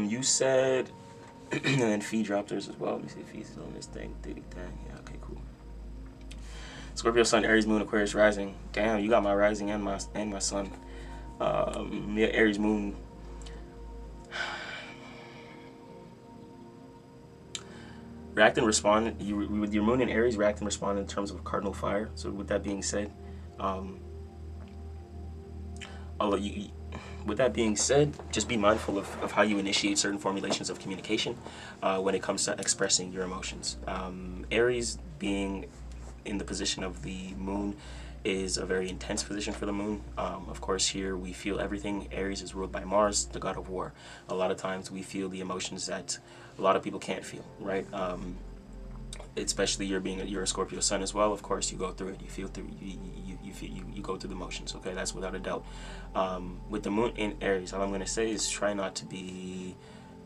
You said, and then Fee dropped hers as well. Let me see if Fee's on this thing. Yeah, okay, cool. Scorpio sun, Aries Moon, Aquarius rising. Damn, you got my rising and my sun. Yeah, Aries Moon. React and respond. With your Moon in Aries, react and respond in terms of cardinal fire. So with that being said, with that being said, just be mindful of how you initiate certain formulations of communication when it comes to expressing your emotions. Aries being in the position of the moon is a very intense position for the moon. Of course, here we feel everything. Aries is ruled by Mars, the god of war. A lot of times we feel the emotions that a lot of people can't feel, right? Especially you're a Scorpio sun as well. Of course, you go through it. You feel through. You go through the motions. Okay, that's without a doubt. With the moon in Aries, all I'm going to say is try not to be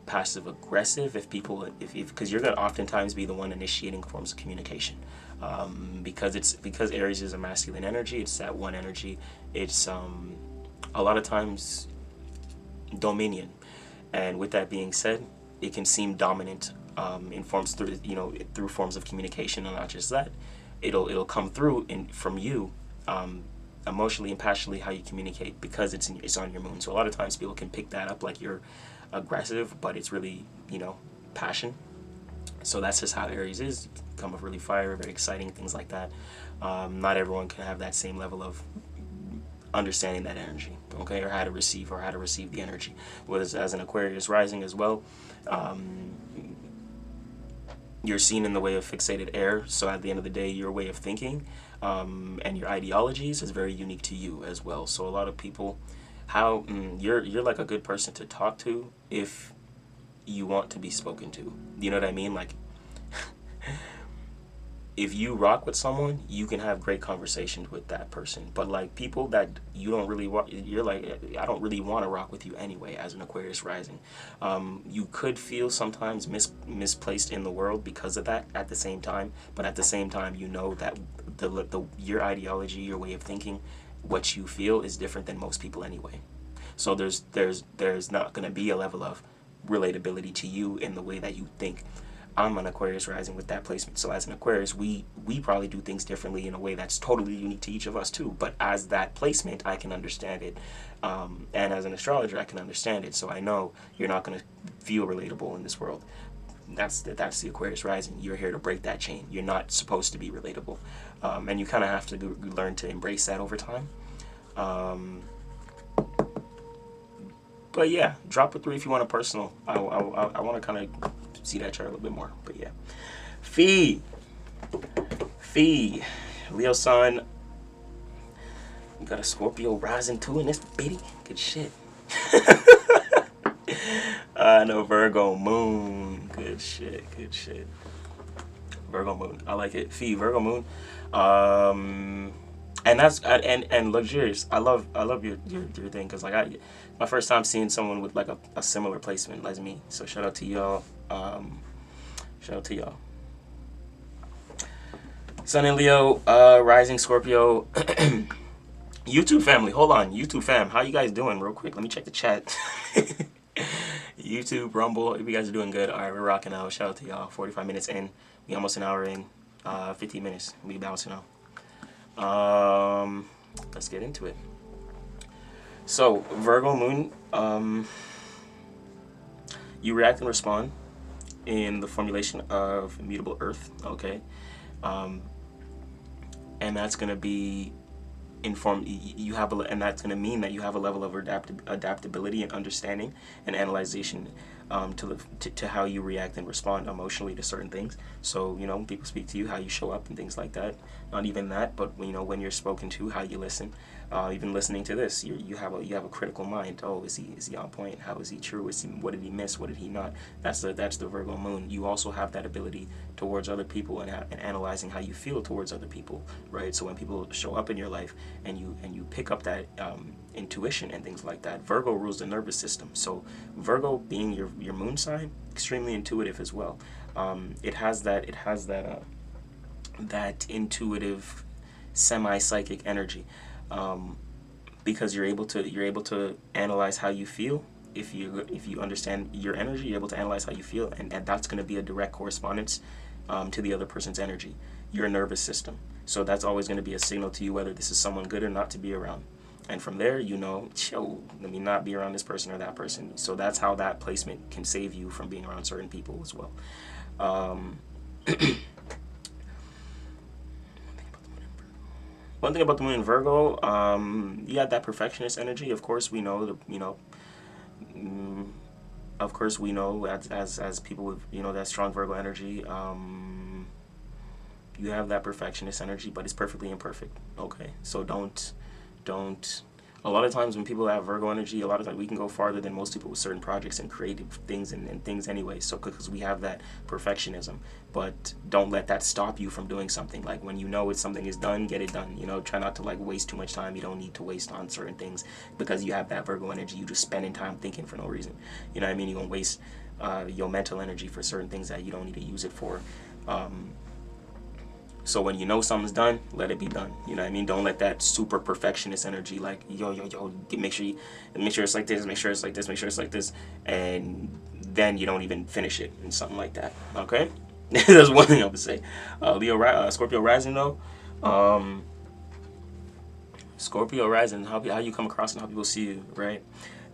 passive aggressive because you're going to oftentimes be the one initiating forms of communication. Because Aries is a masculine energy. It's that one energy. It's a lot of times dominion, and with that being said, it can seem dominant in forms through forms of communication, and not just that. It'll come through from you emotionally and passionately how you communicate, because it's on your moon. So a lot of times people can pick that up like you're aggressive, but it's really passion. So that's just how Aries is. You come off really fire, very exciting, things like that. Not everyone can have that same level of understanding that energy, okay, or how to receive the energy. Whereas as an Aquarius rising as well, you're seen in the way of fixated air. So at the end of the day, your way of thinking and your ideologies is very unique to you as well. So a lot of people, you're like a good person to talk to if you want to be spoken to. You know what I mean? Like, if you rock with someone, you can have great conversations with that person. But like people that you don't really want, you're like, I don't really want to rock with you anyway. As an Aquarius rising, you could feel sometimes misplaced in the world because of that. At the same time, but at the same time, you know that your ideology, your way of thinking, what you feel is different than most people anyway. So there's not going to be a level of relatability to you in the way that you think. I'm an Aquarius rising with that placement. So as an Aquarius, we probably do things differently in a way that's totally unique to each of us too. But as that placement, I can understand it. And as an astrologer, I can understand it. So I know you're not going to feel relatable in this world. That's the Aquarius rising. You're here to break that chain. You're not supposed to be relatable. And you kind of have to learn to embrace that over time. But yeah, drop a 3 if you want a personal. I want to kind of see that chart a little bit more. But yeah. Fee. Leo sun. We got a Scorpio rising too in this bitty. Good shit. No, Virgo moon. Good shit. Virgo moon. I like it. Fee, Virgo moon. And that's and luxurious. I love your thing, because like my first time seeing someone with like a similar placement as me. So shout out to y'all. Sun in Leo, rising Scorpio. YouTube family, hold on. YouTube fam, how you guys doing? Real quick, let me check the chat. YouTube, Rumble, if you guys are doing good. All right, we're rocking out. Shout out to y'all. 45 minutes in. We almost an hour in. 15 minutes. We bouncing out. Let's get into it. So Virgo moon, you react and respond in the formulation of immutable earth, okay? And that's going to be informed. You have and that's going to mean that you have a level of adaptability and understanding and analyzation to how you react and respond emotionally to certain things. So when people speak to you, how you show up and things like that. Not even that, but when you're spoken to, how you listen. Even listening to this, you have a critical mind. Oh, is he on point? How is he true? What did he miss? What did he not? That's the Virgo moon. You also have that ability towards other people and analyzing how you feel towards other people, right? So when people show up in your life and you pick up that intuition and things like that. Virgo rules the nervous system. So Virgo, being your moon sign, extremely intuitive as well. It has that intuitive, semi-psychic energy. Because you're able to analyze how you feel. If you understand your energy, you're able to analyze how you feel, and that's going to be a direct correspondence to the other person's energy, your nervous system. So that's always going to be a signal to you whether this is someone good or not to be around. And from there, let me not be around this person or that person. So that's how that placement can save you from being around certain people as well. One thing about the moon in Virgo, you got that perfectionist energy. Of course, we know as people with that strong Virgo energy, you have that perfectionist energy, but it's perfectly imperfect. Okay, so don't. A lot of times when people have Virgo energy, a lot of times we can go farther than most people with certain projects and creative things and things anyway. So because we have that perfectionism, but don't let that stop you from doing something. Like when something is done, get it done. Try not to waste too much time. You don't need to waste on certain things because you have that Virgo energy. You just spending time thinking for no reason. You know what I mean? You're gonna waste your mental energy for certain things that you don't need to use it for. So when something's done, let it be done. You know what I mean? Don't let that super perfectionist energy make sure it's like this, make sure it's like this, make sure it's like this, and then you don't even finish it and something like that. Okay? That's one thing I would say. Scorpio rising though. Scorpio rising, how you come across and how people see you, right?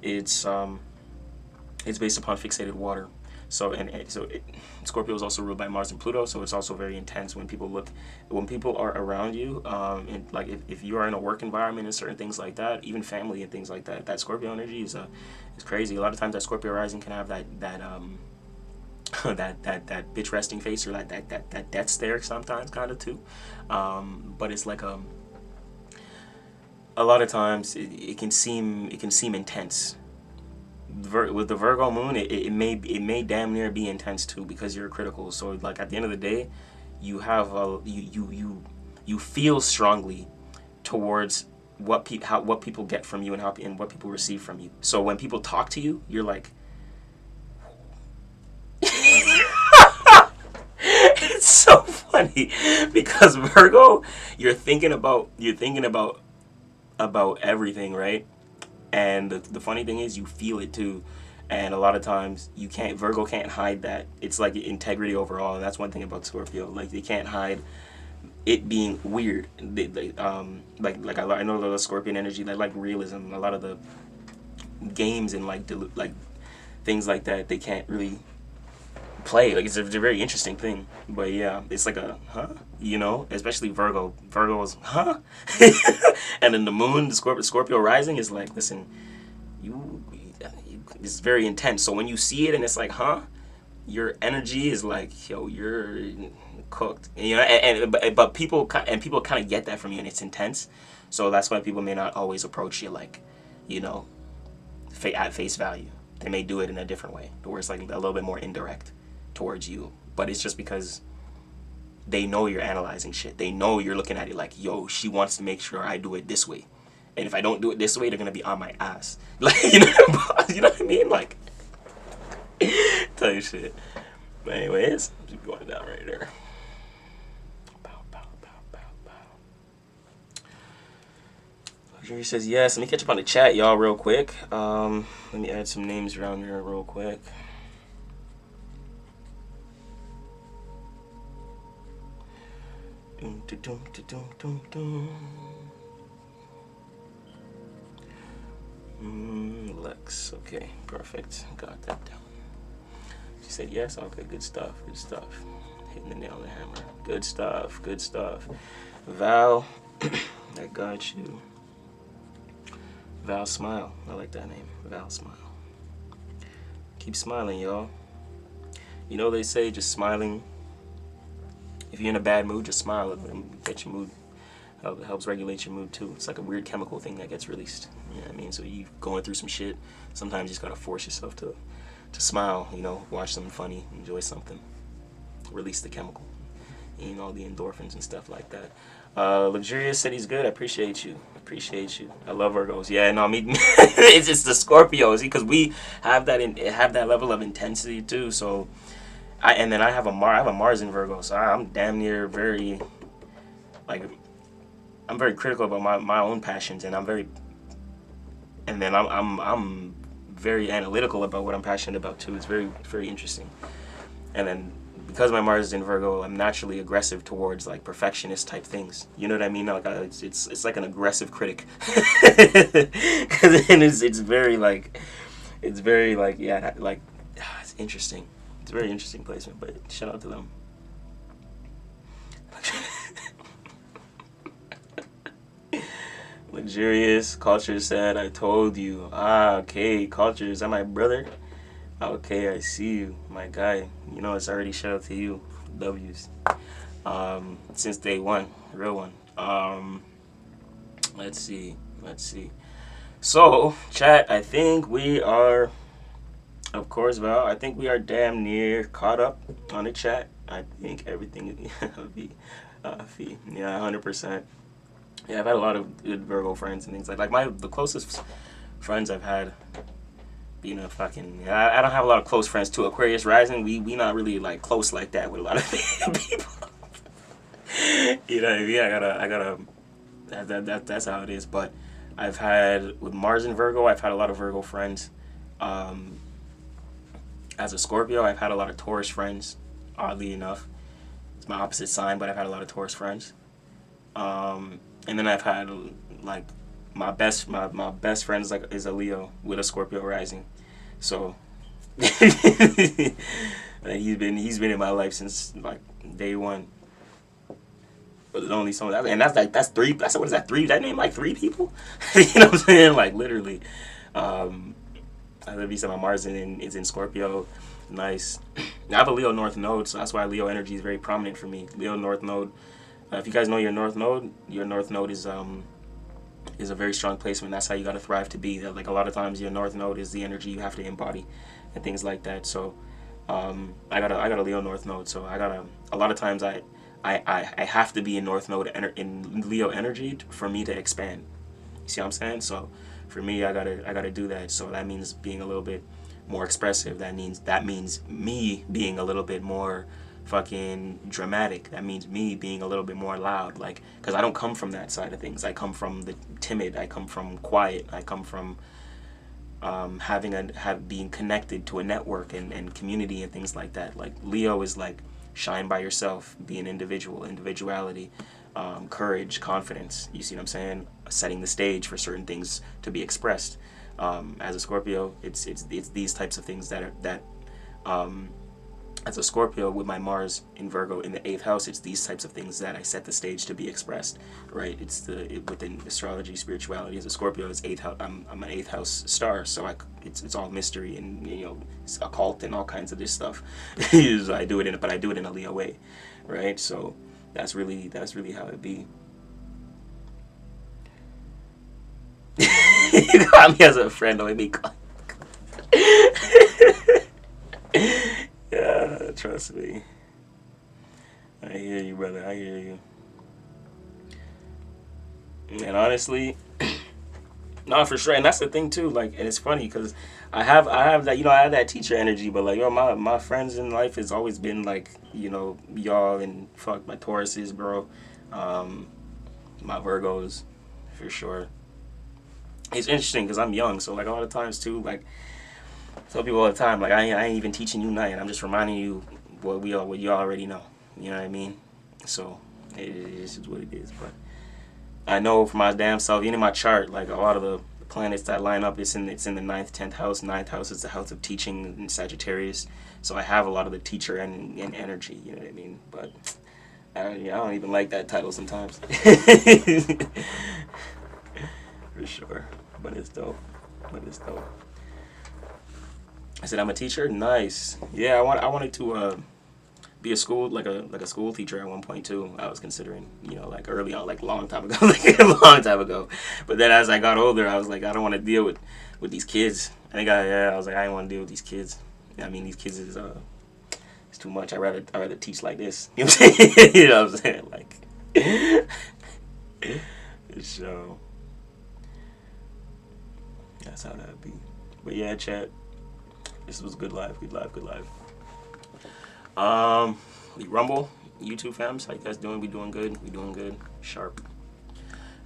It's based upon fixated water. Scorpio is also ruled by Mars and Pluto, so it's also very intense when people are around you, and if you are in a work environment and certain things like that, even family and things like that. That Scorpio energy is crazy. A lot of times that Scorpio rising can have that bitch resting face or that death stare sometimes kind of too, but it's like a lot of times it can seem intense. With the Virgo moon, it may damn near be intense too because you're critical. So at the end of the day, you have a you feel strongly towards what people get from you and what people receive from you. So when people talk to you, you're like, it's so funny because Virgo, you're thinking about everything, right? And the funny thing is you feel it too. And a lot of times Virgo can't hide that. It's like integrity overall, and that's one thing about Scorpio. Like they can't hide it being weird. I know the Scorpion energy, they like realism. A lot of the games and like things like that, they can't really play. Like it's a very interesting thing. But yeah, it's like a especially Virgo. Virgo's and then the moon, the Scorpio rising is like, listen, it's very intense. So when you see it and it's like, your energy is like, yo, you're cooked. But people kind of get that from you, and it's intense. So that's why people may not always approach you like, at face value. They may do it in a different way, where it's like a little bit more indirect towards you. But it's just because they know you're analyzing shit. They know you're looking at it like, yo, she wants to make sure I do it this way. And if I don't do it this way, they're gonna be on my ass. Like, you know what I mean? Like, tell you shit. But anyways, keep going down right there. Jerry says yes. Let me catch up on the chat, y'all, real quick. Let me add some names around here real quick. Lex, okay, perfect. Got that down. She said yes. Okay, good stuff. Good stuff. Hitting the nail on the hammer. Good stuff. Good stuff. Val, I got you. Val Smile. I like that name. Val Smile. Keep smiling, y'all. You know they say just smiling. If you're in a bad mood, just smile. It'll get your mood. It helps regulate your mood too. It's like a weird chemical thing that gets released. You know what I mean? So you going through some shit. Sometimes you just gotta force yourself to smile. Watch something funny, enjoy something, release the chemical. All the endorphins and stuff like that. Luxurious said he's good. I appreciate you. I love Virgos. Yeah, no, me. it's just the Scorpios because we have that level of intensity too. So, I have a Mars in Virgo. So I'm damn near very, I'm very critical about my own passions, and I'm very analytical about what I'm passionate about too. It's very, very interesting. And then because my Mars is in Virgo, I'm naturally aggressive towards like perfectionist type things. You know what I mean? Like it's like an aggressive critic. Because it's very it's interesting. It's a very interesting placement. But shout out to them. Luxurious Culture said, I told you. Okay, Culture, is that my brother? Okay, I see you, my guy. It's already shout out to you. W's. Since day one, real one. Let's see. So, chat, I think we are, of course, Val, I think we are damn near caught up on the chat. I think everything will be fee. Yeah, 100%. Yeah, I've had a lot of good Virgo friends and things like the closest friends I've had. I don't have a lot of close friends too. Aquarius rising, we not really like close like that with a lot of people. You know what I mean? That's how it is. But I've had with Mars and Virgo, I've had a lot of Virgo friends. As a Scorpio, I've had a lot of Taurus friends. Oddly enough, it's my opposite sign, but I've had a lot of Taurus friends. And then I've had like my best friend is a Leo with a Scorpio rising. So he's been in my life since like day one. But there's only some, and that's three. What is that? Three? That name like three people? You know what I'm saying? Like literally. I said my Mars is in Scorpio. Nice. I have a Leo North Node, so that's why Leo energy is very prominent for me. Leo North Node. If you guys know your North Node is a very strong placement. That's how you got to thrive to be. Like a lot of times, your North Node is the energy you have to embody, and things like that. So, I got a Leo North Node. So a lot of times I I have to be in North Node in Leo energy for me to expand. You see what I'm saying? So for me, I gotta do that. So that means being a little bit more expressive. That means me being a little bit more fucking dramatic. That means me being a little bit more loud. Like, because I don't come from that side of things. I come from the timid. I come from quiet. I come from being connected to a network and community and things like that. Like Leo is like shine by yourself, be an individuality, courage, confidence. You see what I'm saying? Setting the stage for certain things to be expressed. As a Scorpio, it's these types of things that as a Scorpio with my Mars in Virgo in the 8th house, it's these types of things that I set the stage to be expressed, right? It's within astrology, spirituality. As a Scorpio, it's 8th house. I'm an 8th house star, so it's all mystery and it's occult and all kinds of this stuff. I do it in a Leo way, right? So that's really how it be. You got me as a friend, don't make me yeah, trust me. I hear you, brother. I hear you. And honestly, no, for sure. And that's the thing too. Like, and it's funny because I have that, I have that teacher energy. But like, my friends in life has always been like, y'all and fuck my Tauruses, bro. My Virgos, for sure. It's interesting because I'm young, so like a lot of times too, like. Tell people all the time, like I ain't even teaching you nothing. I'm just reminding you what you already know. You know what I mean? So it is what it is. But I know for my damn self, even in my chart, like a lot of the planets that line up, it's in the 9th, 10th house. 9th house is the house of teaching in Sagittarius. So I have a lot of the teacher and energy. You know what I mean? But I don't even like that title sometimes. For sure. But it's dope. I said I'm a teacher. Nice. Yeah, I wanted to be a school like a school teacher at one point too. I was considering, like early on, like a long time ago, But then as I got older, I was like, I don't want to deal with these kids. I was like, I didn't want to deal with these kids. I mean, these kids is it's too much. I rather teach like this. You know what I'm saying? You know what I'm saying? Like, so that's how that be. But yeah, chat. This was good live. Rumble, YouTube fams, how you guys doing? We doing good. Sharp.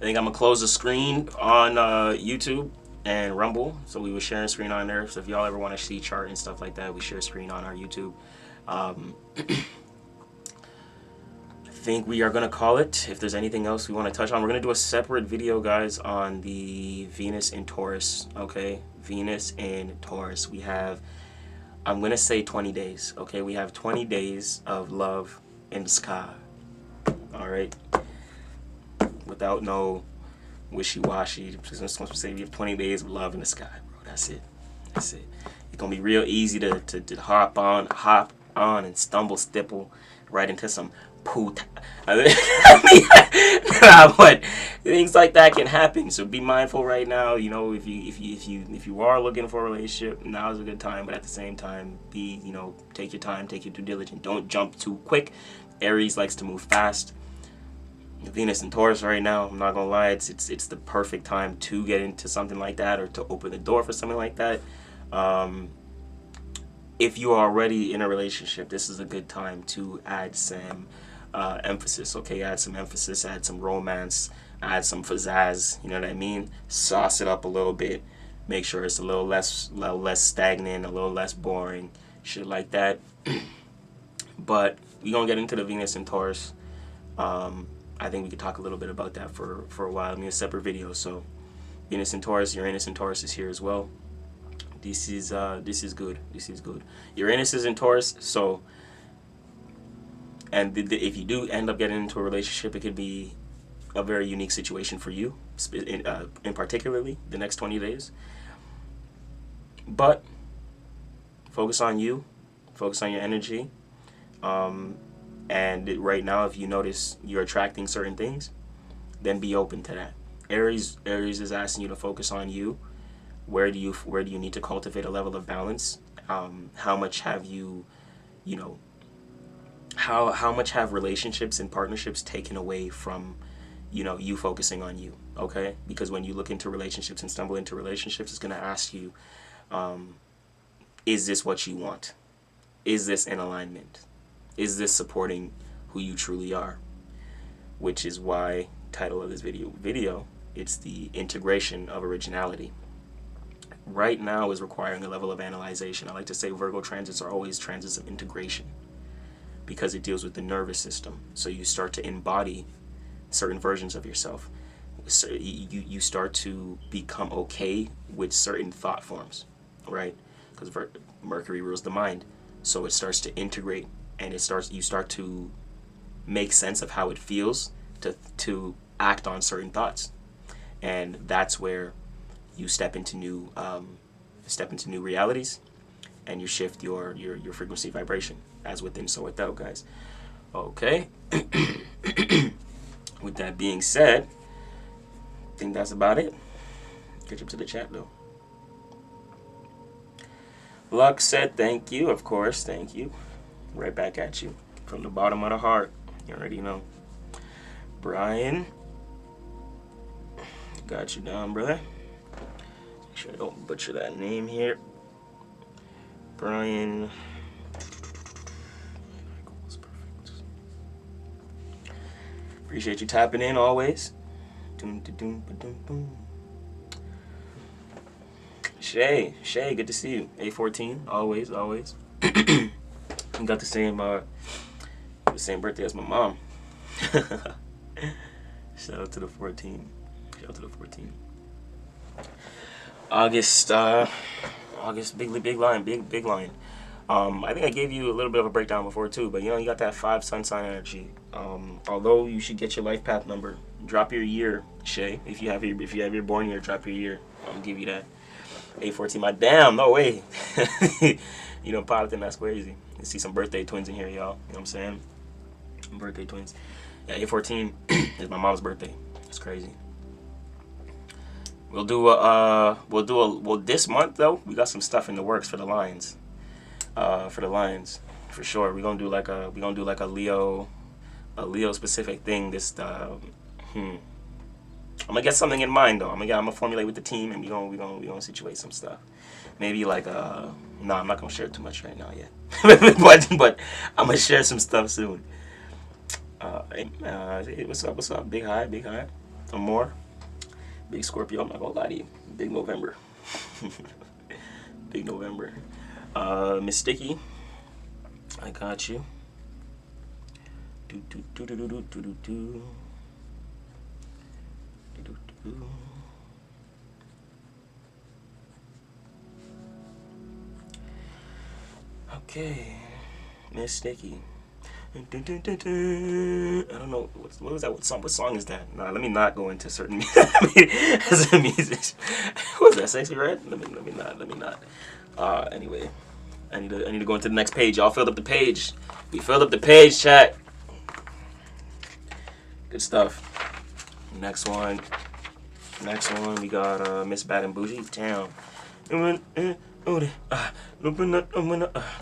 I think I'm gonna close the screen on YouTube and Rumble. So we were sharing screen on there. So if y'all ever want to see chart and stuff like that, we share screen on our YouTube. I think we are gonna call it. If there's anything else we want to touch on, we're gonna do a separate video, guys, on the Venus in Taurus. Okay, Venus in Taurus. We have, I'm gonna say 20 days. Okay, we have 20 days of love in the sky. All right, without no wishy-washy. Just supposed to say we have 20 days of love in the sky, bro. That's it. It's gonna be real easy to hop on and stipple right into some poot. But things like that can happen. So be mindful right now. If you are looking for a relationship, now is a good time. But at the same time, take your time, take your due diligence. Don't jump too quick. Aries likes to move fast. Venus and Taurus right now, I'm not gonna lie, it's the perfect time to get into something like that or to open the door for something like that. If you are already in a relationship, this is a good time to add some emphasis. Okay, add some emphasis, add some romance, add some pizzazz. You know what I mean? Sauce it up a little bit. Make sure it's a little less stagnant, a little less boring, shit like that. But we're gonna get into the Venus and Taurus. I think we could talk a little bit about that for a while. I mean, a separate video. So Venus and Taurus, Uranus and Taurus is here as well. This is good. Uranus is in Taurus, so, and if you do end up getting into a relationship, it could be a very unique situation for you, in particularly the next 20 days. But focus on you, focus on your energy. And right now, if you notice you're attracting certain things, then be open to that. Aries is asking you to focus on you. Where do you need to cultivate a level of balance? How much have you how much have relationships and partnerships taken away from, you know, you focusing on you, okay? Because when you look into relationships and stumble into relationships, it's going to ask you, is this what you want? Is this in alignment? Is this supporting who you truly are? Which is why title of this video, it's the integration of originality. Right now is requiring a level of analyzation. I like to say Virgo transits are always transits of integration because it deals with the nervous system. So you start to embody certain versions of yourself. So you start to become okay with certain thought forms, right? Because Mercury rules the mind. So it starts to integrate, and you start to make sense of how it feels to act on certain thoughts. And that's where you step into new realities, and you shift your frequency vibration, as within so without, guys. Okay. With that being said, I think that's about it. Catch up to the chat though. Luck said thank you, of course, thank you. Right back at you from the bottom of the heart. You already know. Brian, got you down, brother. Make sure I don't butcher that name here. Brian. Appreciate you tapping in always. Shay, good to see you. A14, always. Got the same birthday as my mom. Shout out to the 14. August, big line. I think I gave you a little bit of a breakdown before too, but you know, you got that 5 sun sign energy. Although you should get your life path number, drop your year, Shay. If you have your born year, drop your year. I'll give you that. A14, my damn, no way. You know, popped in, that's crazy. You see some birthday twins in here, y'all. You know what I'm saying? Birthday twins. Yeah, A14 is my mom's birthday. That's crazy. We'll this month though, we got some stuff in the works for the Lions. For sure. We're gonna do like a Leo specific thing. I'm gonna get something in mind though. I'm gonna formulate with the team, and we gonna situate some stuff. Maybe like no, I'm not gonna share too much right now yet. but I'm gonna share some stuff soon. Hey, what's up? Big high. Some more. Big Scorpio, I'm not gonna lie to you. Big November. Big November. Miss Sticky, I got you. Okay, Miss Sticky. I don't know what was that? What song is that? Nah, let me not go into certain music. As a musician, what was that? Sexy Red? Let me not. Anyway, I need to go into the next page. Y'all filled up the page. We filled up the page, chat. Good stuff. Next one. We got Miss Bad and Bougie. Damn. Let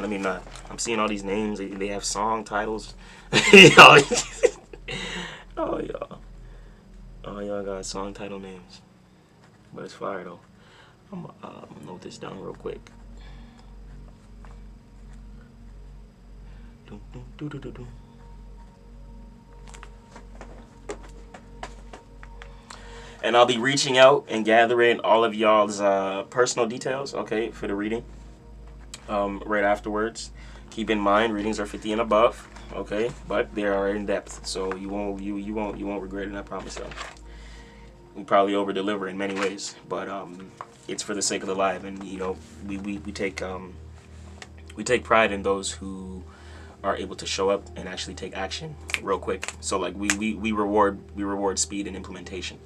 me not. I'm seeing all these names. They have song titles. Oh, y'all got song title names. But it's fire though. I'm gonna note this down real quick. And I'll be reaching out and gathering all of y'all's personal details, okay, for the reading. Right afterwards. Keep in mind, readings are 50 and above, okay, but they are in depth, so you won't regret it. I promise you. We probably over deliver in many ways, but it's for the sake of the live, and you know we take pride in those who are able to show up and actually take action real quick. So like we reward speed and implementation.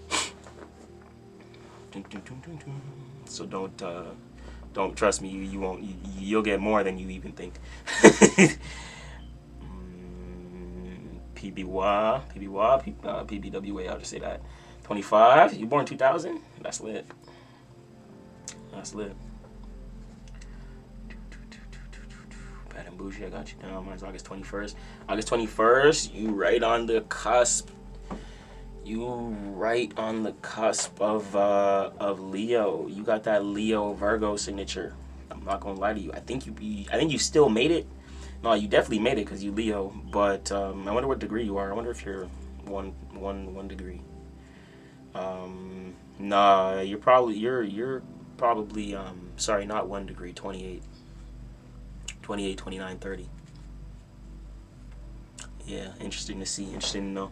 So don't trust me. You won't. You'll get more than you even think. PBWA. I'll just say that. 25. You born 2000? That's lit. Bad and bougie. I got you down. Mine's August 21st. August 21st. You right on the cusp. You right on the cusp of Leo. You got that Leo Virgo signature. I'm not gonna lie to you. I think you still made it. No, you definitely made it because you Leo. But I wonder what degree you are. I wonder if you're one degree. Nah, you're probably sorry, not 1 degree. 28, 29, 30. Yeah, interesting to see. Interesting to know.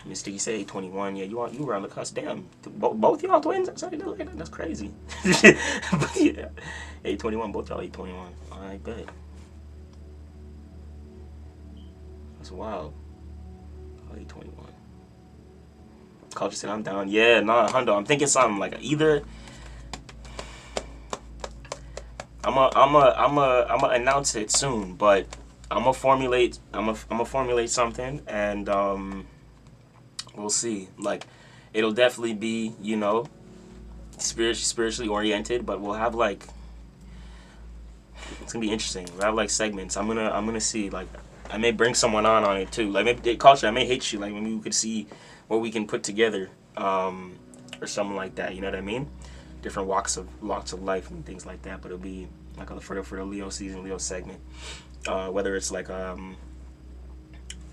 Miss Sticky say 21. Yeah, you were on the cusp. Damn, both y'all twins. That's crazy. But yeah, 821. Both y'all 821. I bet. That's wild. 821. Culture said I'm down. Yeah, nah, Hundo. I'm thinking something like either. I'm a announce it soon, but I'm gonna formulate something, and we'll see. Like, it'll definitely be, spiritually oriented, but we'll have like, it's gonna be interesting. We'll have like segments. I'm gonna see, like, I may bring someone on it too. Like, maybe culture, I may hate you. Like, maybe we could see what we can put together, or something like that. You know what I mean? Different walks of life and things like that. But it'll be like for the Leo season, Leo segment. Whether it's like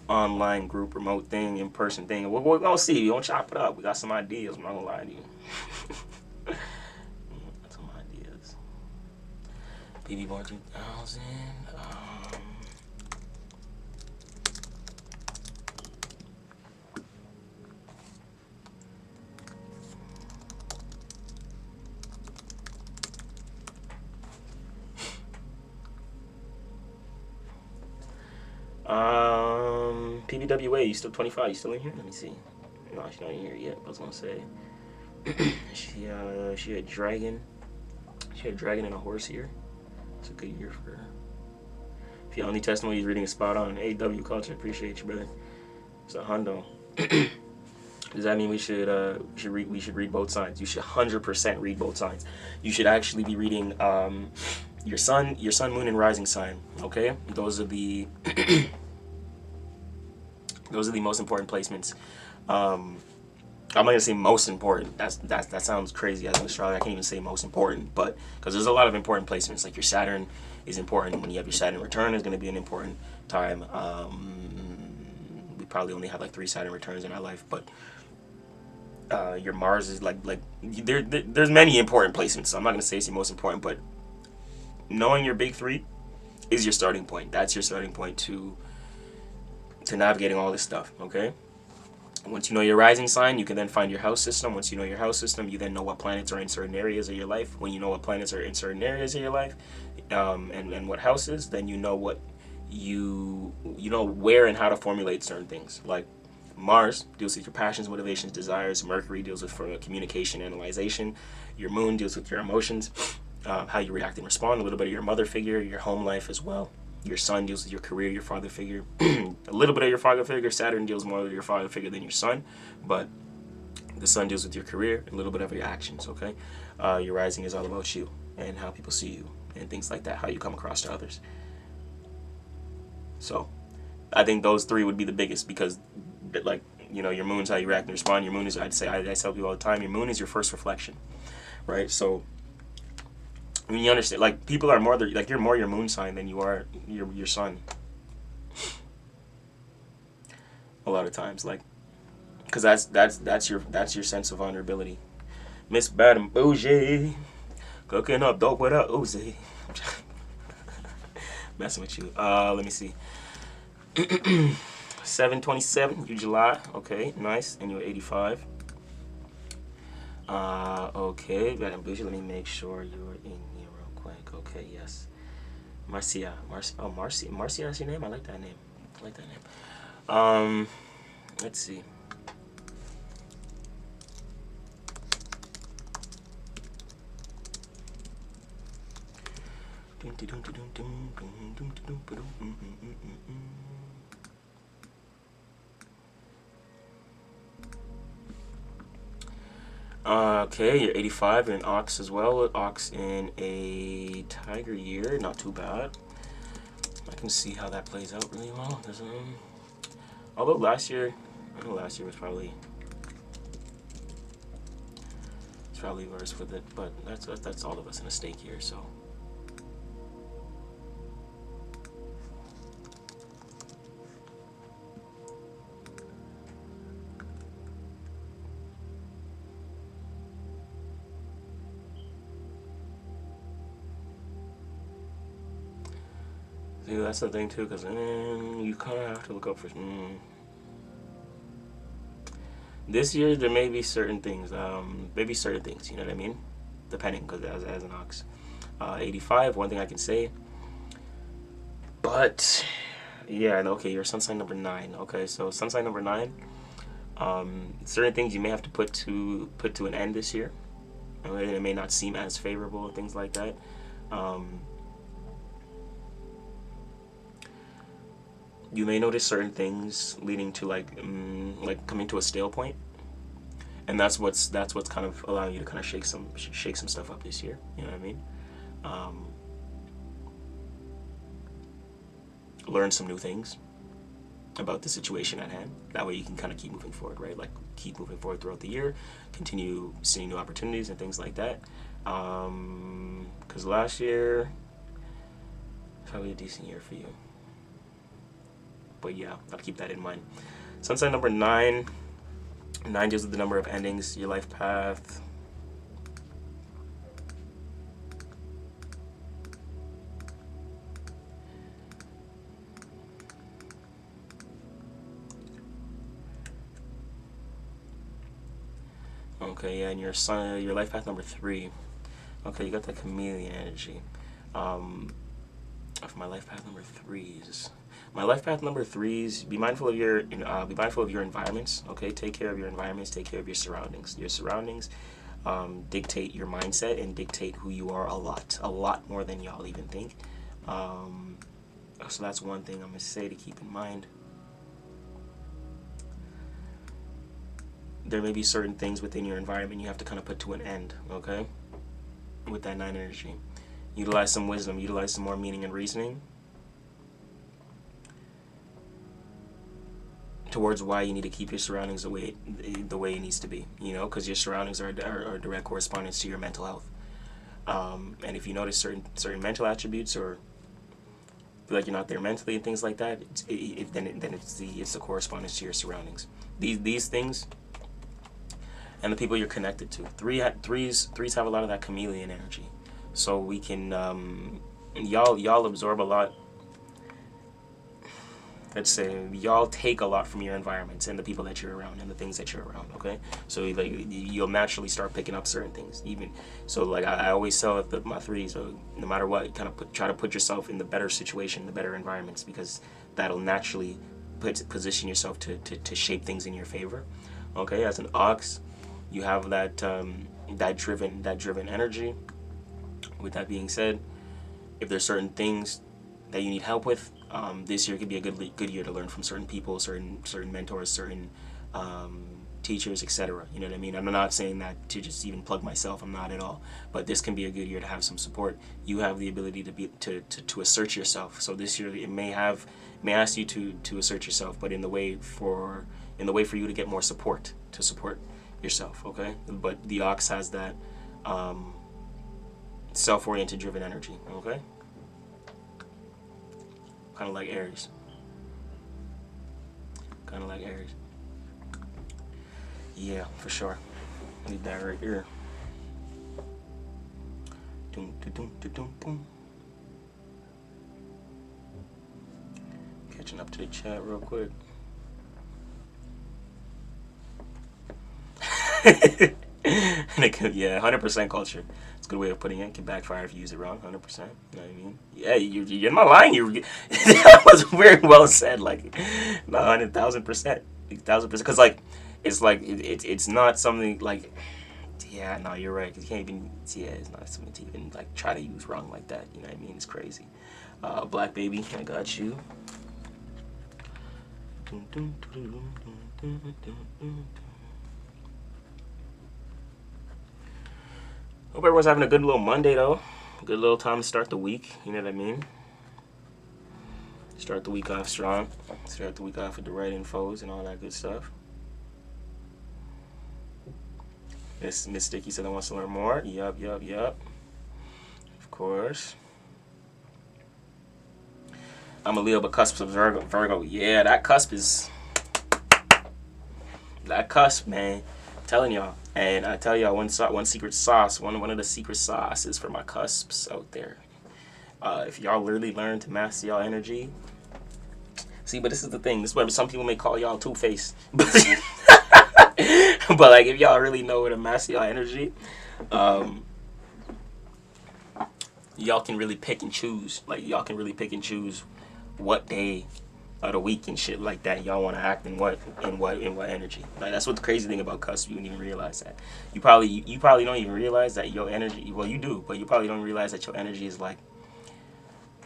online group, remote thing, in-person thing. We're gonna see. We're gonna chop it up. We got some ideas. I'm not gonna lie to you. Some ideas. BB born 2000. PBWA, you still 25? You still in here? Let me see. No, she's not in here yet. I was gonna say she had dragon. She had a dragon and a horse here. It's a good year for her. If your only testimony is reading is spot on. AW culture, appreciate you, brother. It's a hundo. Does that mean we should read both sides? You should 100% read both sides. You should actually be reading your sun, moon, and rising sign. Okay, those are the most important placements. I'm not gonna say most important. That sounds crazy as an astrologer. I can't even say most important, but because there's a lot of important placements. Like your Saturn is important. When you have your Saturn return, is going to be an important time. We probably only have like 3 Saturn returns in our life, but your Mars is like there's many important placements. So I'm not gonna say it's the most important, but knowing your big 3 is your starting point. That's your starting point to navigating all this stuff. Okay. Once you know your rising sign, you can then find your house system. Once you know your house system, you then know what planets are in certain areas of your life. When you know what planets are in certain areas of your life, and what houses, then you know what you know where and how to formulate certain things. Like Mars deals with your passions, motivations, desires. Mercury deals with for communication, analyzation. Your Moon deals with your emotions, how you react and respond. A little bit of your mother figure, your home life as well. Your Sun deals with your career, your father figure. A little bit of your father figure. Saturn deals more with your father figure than your Sun, but the Sun deals with your career, a little bit of your actions. Okay, your rising is all about you and how people see you and things like that, how you come across to others. So, I think those 3 would be the biggest because, like, your Moon's how you react and respond. Your Moon is, I tell people all the time, your Moon is your first reflection, right? So, I mean, you understand, like, people are more, like, you're more your Moon sign than you are your Sun. A lot of times, like, because that's your sense of vulnerability. Miss Bad and Bougie, cooking up dope with a Uzi. Messing with you. Let me see. 7/27, you July. Okay, nice. And you're 85. Okay, Bad and Bougie. Let me make sure you're in here real quick. Okay, yes. Marcia. Marcia, that's your name? I like that name. Let's see. Okay, you're 85. You're an ox as well. Ox in a tiger year. Not too bad. I can see how that plays out really well. Although last year, I know last year was probably worse with it, but that's all of us in a stake here, so. See, that's the thing too, because you kind of have to look up for. This year there may be certain things, you know what I mean? Depending, because as an ox, 85. One thing I can say, but yeah, okay, you're sun sign number 9. Okay, so sun sign number 9. Certain things you may have to put to an end this year. Okay, it may not seem as favorable, things like that. You may notice certain things leading to like coming to a stale point, and that's what's kind of allowing you to kind of shake some stuff up this year. You know what I mean? Learn some new things about the situation at hand. That way you can kind of keep moving forward, right? Like keep moving forward throughout the year, continue seeing new opportunities and things like that. Because last year probably a decent year for you. But yeah, I'll keep that in mind. Sun sign number 9. 9 deals with the number of endings, your life path. Okay, yeah, and your life path number 3. Okay, you got that chameleon energy. Of my life path number 3s. My life path number 3s, be mindful of your environments. Okay, take care of your environments, take care of your surroundings. Your surroundings dictate your mindset and dictate who you are a lot more than y'all even think. So that's one thing I'm gonna say to keep in mind. There may be certain things within your environment you have to kind of put to an end. Okay, with that 9 energy, utilize some wisdom, utilize some more meaning and reasoning towards why you need to keep your surroundings the way it needs to be, you know, because your surroundings are direct correspondence to your mental health. And if you notice certain mental attributes or feel like you're not there mentally and things like that, then it's the correspondence to your surroundings. These things and the people you're connected to. Threes have a lot of that chameleon energy, so we can y'all absorb a lot. Let's say y'all take a lot from your environments and the people that you're around and the things that you're around. Okay, so like you'll naturally start picking up certain things. Even so, like I always tell my 3s, no matter what, kind of try to put yourself in the better situation, the better environments, because that'll naturally position yourself to shape things in your favor. Okay, as an ox, you have that driven energy. With that being said, if there's certain things that you need help with, this year could be a good year to learn from certain people, certain mentors, certain teachers, etc. You know what I mean? I'm not saying that to just even plug myself. I'm not at all. But this can be a good year to have some support. You have the ability to assert yourself. So this year it may ask you to assert yourself, but in the way for you to get more support, to support yourself. Okay? But the ox has that self-oriented, driven energy. Okay? Kind of like Aries. Yeah, for sure. Leave that right here. Doom, doom, doom, doom, boom. Catching up to the chat real quick. Yeah, 100% culture. It's a good way of putting it. It can backfire if you use it wrong. 100%. You know what I mean? Yeah, you're not lying. That was very well said. Like, 100,000%, 1,000%. Because it's not something like. Yeah, no, you're right. 'Cause you can't even. Yeah, it's not something to even like try to use wrong like that. You know what I mean? It's crazy. Black baby, I got you. Hope everyone's having a good little Monday though. Good little time to start the week. You know what I mean? Start the week off strong. Start the week off with the right infos and all that good stuff. Miss Sticky said I wants to learn more. Yup. Of course. I'm a Leo, but cusp of Virgo. Yeah, that cusp, man. I'm telling y'all. And I tell y'all one secret sauce, one of the secret sauces for my cusps out there. If y'all really learn to master y'all energy. See, but this is the thing. This is why some people may call y'all two-faced. But like, if y'all really know how to master y'all energy, y'all can really pick and choose. Like, y'all can really pick and choose what day of the week and shit like that y'all want to act in what energy. Like, that's what the crazy thing about cusp. You wouldn't even realize that. You probably don't even realize that your energy. Well, you do, but you probably don't realize that your energy is like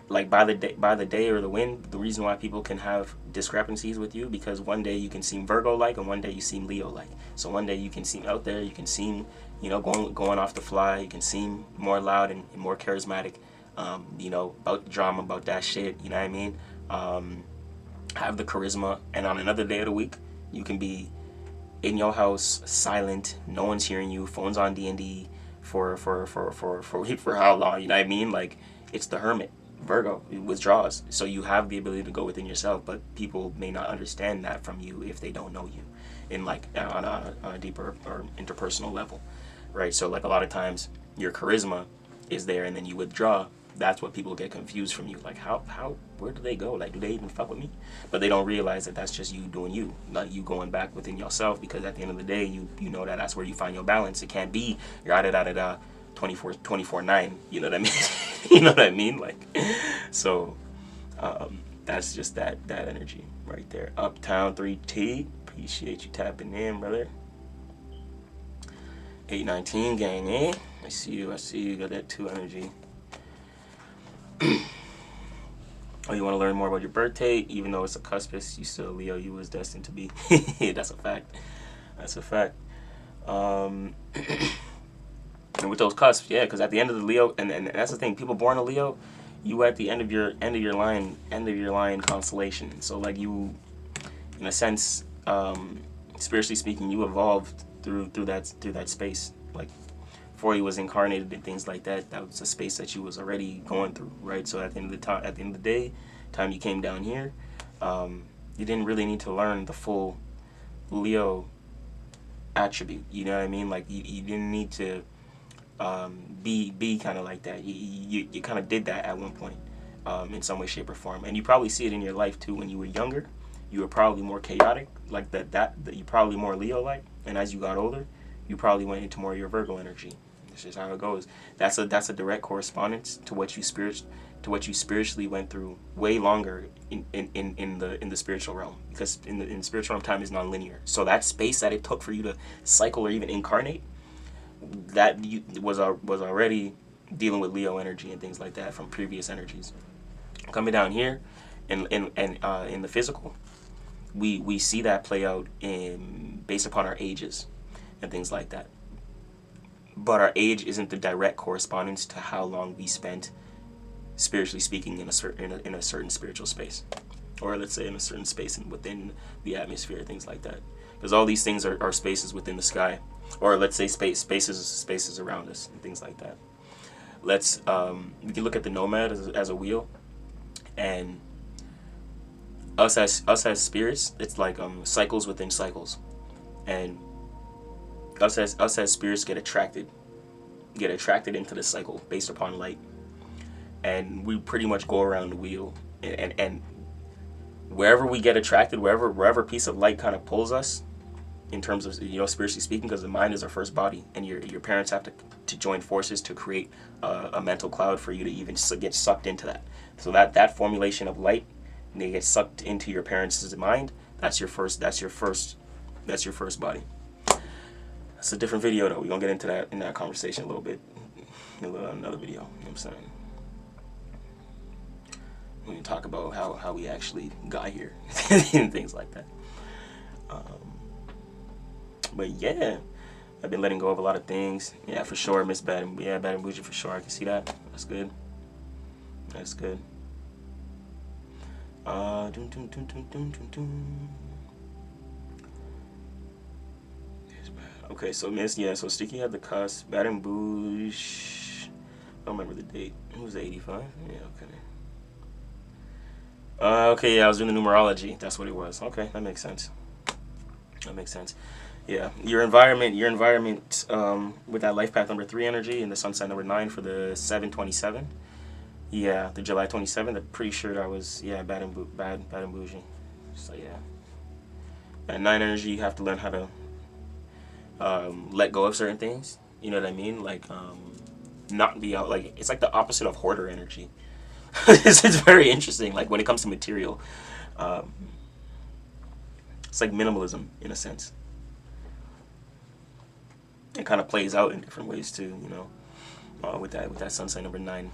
by the day or the wind. The reason why people can have discrepancies with you, because one day you can seem Virgo like and one day you seem Leo like. So one day you can seem out there, you can seem, going off the fly, you can seem more loud and more charismatic, about the drama, about that shit, you know what I mean? Have the charisma, and on another day of the week you can be in your house, silent, no one's hearing you, phones on D&D for how long, you know what I mean? Like, it's the hermit. Virgo, it withdraws. So you have the ability to go within yourself, but people may not understand that from you if they don't know you in like on a deeper or interpersonal level, right? So like a lot of times your charisma is there and then you withdraw. That's what people get confused from you. Like, where do they go? Like, do they even fuck with me? But they don't realize that that's just you doing you, not you going back within yourself, because at the end of the day, you know that's where you find your balance. It can't be you're at it 24/9, you know what I mean? You know what I mean? Like, so that's just that energy right there. Uptown 3T, appreciate you tapping in, brother. 819 gang, eh? I see you got that 2 energy. Oh, you want to learn more about your birthday? Even though it's a cuspis, you still Leo, you was destined to be. That's a fact. And with those cusps, yeah, because at the end of the Leo, and that's the thing, people born a Leo, you at the end of your line constellation. So like you, in a sense, spiritually speaking, you evolved through that space. Like before you was incarnated and things like that, that was a space that you was already going through, right? So at the end of the day, time you came down here, you didn't really need to learn the full Leo attribute. You know what I mean? Like you didn't need to be kind of like that. You kind of did that at one point, in some way, shape, or form, and you probably see it in your life too. When you were younger, you were probably more chaotic, like that you probably more Leo like, and as you got older, you probably went into more of your Virgo energy. This is how it goes. That's a direct correspondence to what you spiritually went through way longer in the spiritual realm, because in the spiritual realm, time is non-linear. So that space that it took for you to cycle or even incarnate, that you was already dealing with Leo energy and things like that from previous energies. Coming down here, in the physical, we see that play out based upon our ages and things like that. But our age isn't the direct correspondence to how long we spent, spiritually speaking, in a certain spiritual space, or let's say in a certain space within the atmosphere, things like that. Because all these things are spaces within the sky, or let's say spaces around us and things like that. We can look at the nomad as a wheel, and us as spirits, it's like cycles within cycles, and us as spirits get attracted into the cycle based upon light, and we pretty much go around the wheel, and wherever we get attracted, wherever piece of light kind of pulls us, in terms of, spiritually speaking, because the mind is our first body, and your parents have to join forces to create a mental cloud for you to even get sucked into that. So that formulation of light, and they get sucked into your parents' mind. That's your first body. That's a different video though. We're gonna get into that in that conversation a little bit in another video. You know what I'm saying? We can talk about how we actually got here and things like that. But yeah, I've been letting go of a lot of things. Yeah, for sure, Miss Bad and Bad and Bougie for sure. I can see that. That's good. That's good. Dun, dun, dun, dun, dun, dun, dun. Okay, so Miss, yeah, so Sticky had the cusp. Bad and Bougie. I don't remember the date. It was 85. Yeah, okay. Okay, yeah, I was doing the numerology. That's what it was. Okay, that makes sense. That makes sense. Yeah, your environment, with that life path number 3 energy and the sun sign number 9 for the 7/27. Yeah, the July 27th. I'm pretty sure that was bad and bougie. So yeah, at 9 energy, you have to learn how to let go of certain things. You know what I mean? Like not be out. Like it's like the opposite of hoarder energy. It's very interesting. Like when it comes to material, it's like minimalism in a sense. It kind of plays out in different ways too. You know, with that sun sign number 9.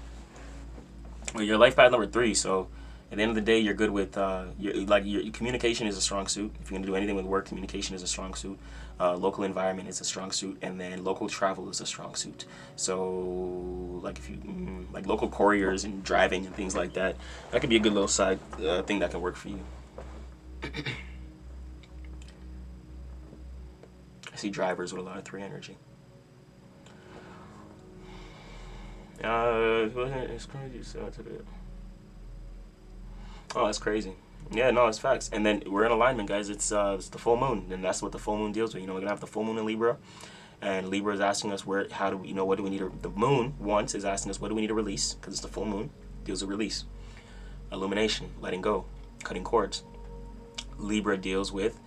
Well, your life path number 3. So at the end of the day, you're good with your communication is a strong suit. If you're gonna do anything with work, communication is a strong suit. Local environment is a strong suit, and then local travel is a strong suit. So like if you like local couriers and driving and things like that, that could be a good little side thing that can work for you. I see drivers with a lot of 3 energy. It's crazy. Oh, that's crazy. Yeah, no, it's facts. And then we're in alignment, guys. It's the full moon, and that's what the full moon deals with. You know, we're gonna have the full moon in Libra, and Libra is asking us what do we need to, the moon once is asking us what do we need to release, because it's the full moon, deals with release, illumination, letting go, cutting cords. Libra deals with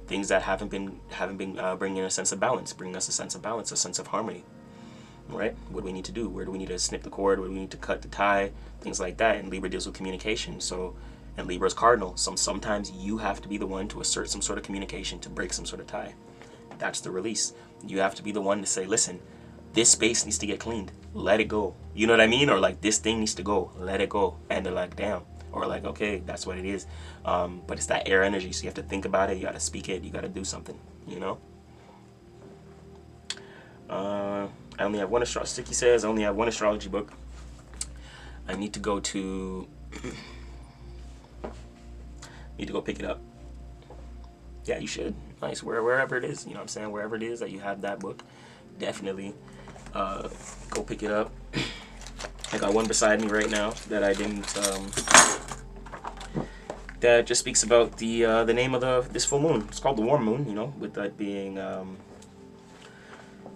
things that haven't been bringing a sense of balance, bringing us a sense of balance, a sense of harmony. Right? What do we need to do? Where do we need to snip the cord? Where do we need to cut the tie? Things like that. And Libra deals with communication. So, and Libra's cardinal. Sometimes you have to be the one to assert some sort of communication to break some sort of tie. That's the release. You have to be the one to say, listen, this space needs to get cleaned. Let it go. You know what I mean? Or like, this thing needs to go. Let it go. And they're like, damn. Or like, okay, that's what it is. But it's that air energy. So you have to think about it. You got to speak it. You got to do something. You know? I only have one Sticky says I only have one astrology book. I need to go pick it up. Yeah, you should. Nice. Wherever it is, you know what I'm saying? Wherever it is that you have that book, definitely go pick it up. I got one beside me right now that I didn't that just speaks about the name of this full moon. It's called the warm moon, you know, with that being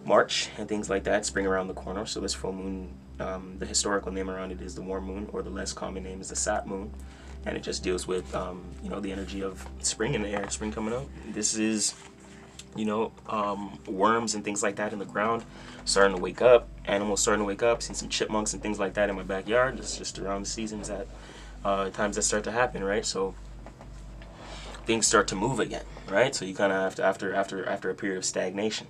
March and things like that, spring around the corner. So this full moon, the historical name around it is the warm moon, or the less common name is the sat moon, and it just deals with the energy of spring in the air, spring coming up. This is worms and things like that in the ground starting to wake up, animals starting to wake up. Seen some chipmunks and things like that in my backyard. It's just around the seasons that times that start to happen, right? So things start to move again, right? So you kind of have to after a period of stagnation.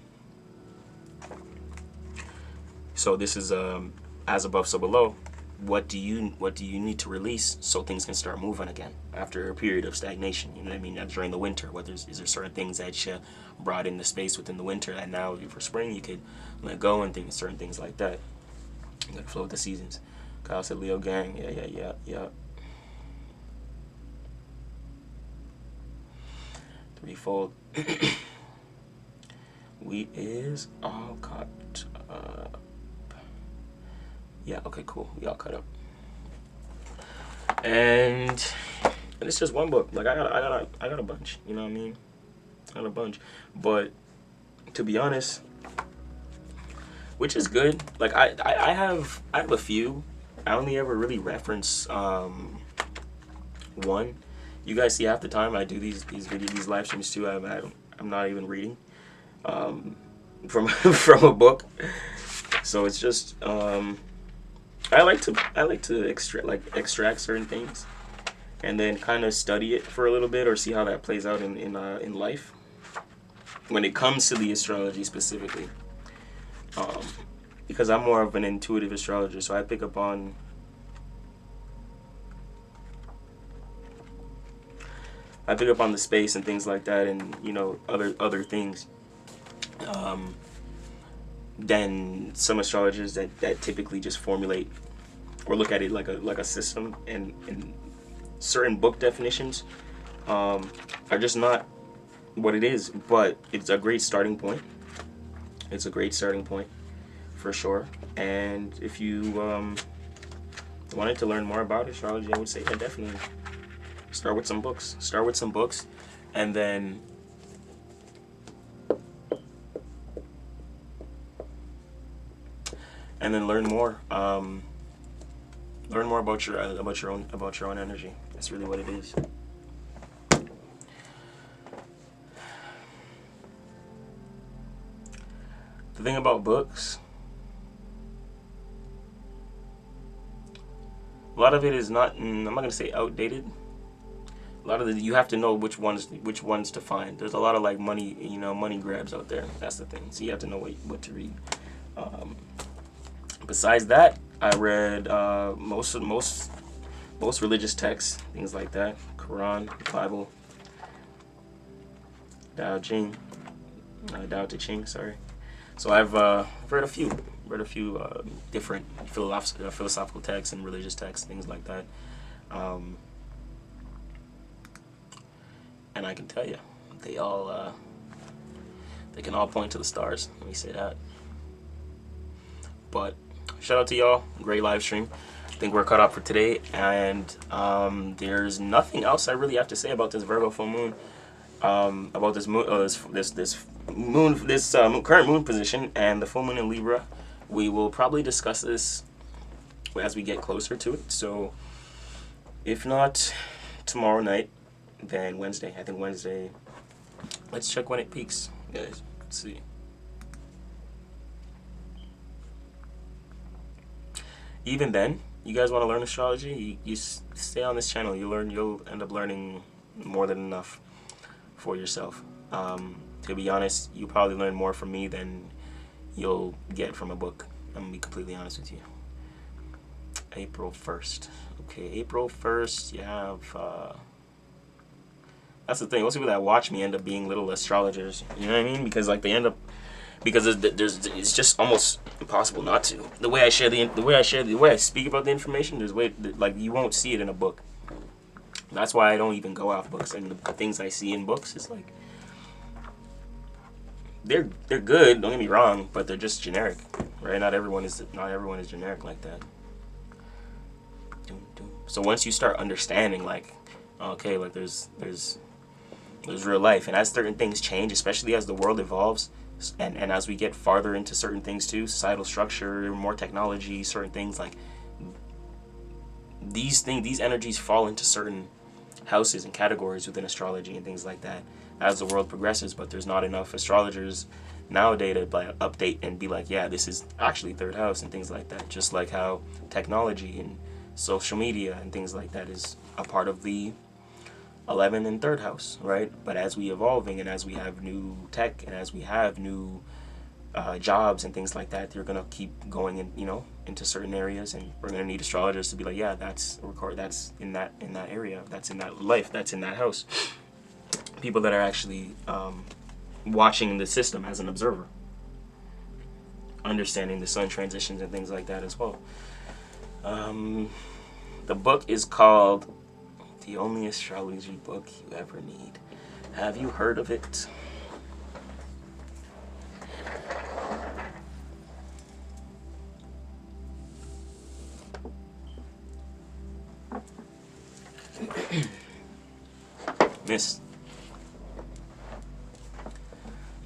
So this is as above, so below. What do you need to release so things can start moving again after a period of stagnation? You know what I mean? During the winter, is there certain things that you brought into space within the winter that now for spring you could let go and certain things like that. You gotta flow with the seasons. Kyle said Leo gang. Yeah. Threefold. Wheat is all caught up. Yeah, okay, cool. We all cut up. And it's just one book. Like I got a bunch, you know what I mean? I got a bunch. But to be honest, which is good. Like I have a few. I only ever really reference one. You guys see half the time I do these live streams too. I'm not even reading from a book. So it's just I like to extract certain things and then kind of study it for a little bit or see how that plays out in life when it comes to the astrology specifically, because I'm more of an intuitive astrologer, so I pick up on the space and things like that, and other things. than some astrologers that typically just formulate or look at it like a system, and certain book definitions are just not what it is. But it's a great starting point. It's a great starting point for sure. And if you wanted to learn more about astrology, I would say that definitely start with some books. Start with some books, and then learn more. Learn more about your own energy. That's really what it is. The thing about books, a lot of it is not. I'm not gonna say outdated. A lot of you have to know which ones to find. There's a lot of like money grabs out there. That's the thing. So you have to know what to read. Besides that, I read most religious texts, things like that, Quran, Bible, Tao Te Ching, sorry. So I've read a few different philosophical texts and religious texts, things like that. And I can tell you, they can all point to the stars. Let me say that. But shout out to y'all. Great live stream. I think we're caught up for today, and there's nothing else I really have to say about this Virgo full moon. About this moon, this current moon position and the full moon in Libra. We will probably discuss this as we get closer to it. So, if not tomorrow night, then Wednesday. I think Wednesday. Let's check when it peaks, guys. Let's see. Even then, you guys want to learn astrology, you stay on this channel. You'll end up learning more than enough for yourself. To be honest, you probably learn more from me than you'll get from a book. I'm gonna be completely honest with you. April 1st. Okay, April 1st, you have that's the thing. Most people that watch me end up being little astrologers. You know what I mean? Because like they end up, because it's just almost impossible not to. The way I speak about the information, like you won't see it in a book. That's why I don't even go off books. And the things I see in books is like they're good. Don't get me wrong, but they're just generic, right? Not everyone is generic like that. So once you start understanding, like, okay, like there's real life, and as certain things change, especially as the world evolves, and as we get farther into certain things too, societal structure, more technology, certain things, like these energies fall into certain houses and categories within astrology and things like that as the world progresses. But there's not enough astrologers nowadays to like update and be like, yeah, this is actually third house and things like that. Just like how technology and social media and things like that is a part of the 11th and third house, right? But as we evolving and as we have new tech and as we have new jobs and things like that, you're gonna keep going in, into certain areas, and we're gonna need astrologers to be like, yeah, that's in that area, that's in that life, that's in that house. People that are actually watching the system as an observer, understanding the sun transitions and things like that as well. The book is called The Only Astrology Book You Ever Need. Have you heard of it?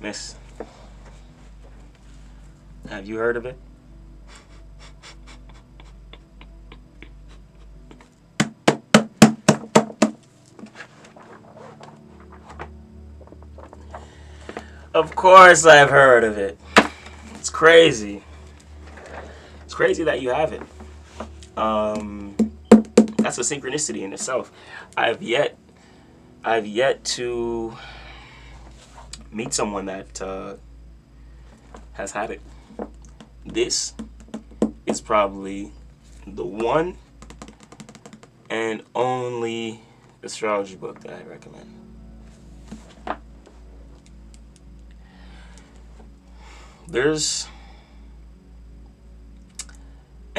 Miss, have you heard of it? Of course I've heard of it. It's crazy. It's crazy that you haven't. That's a synchronicity in itself. I've yet to meet someone that has had it. This is probably the one and only astrology book that I recommend. There's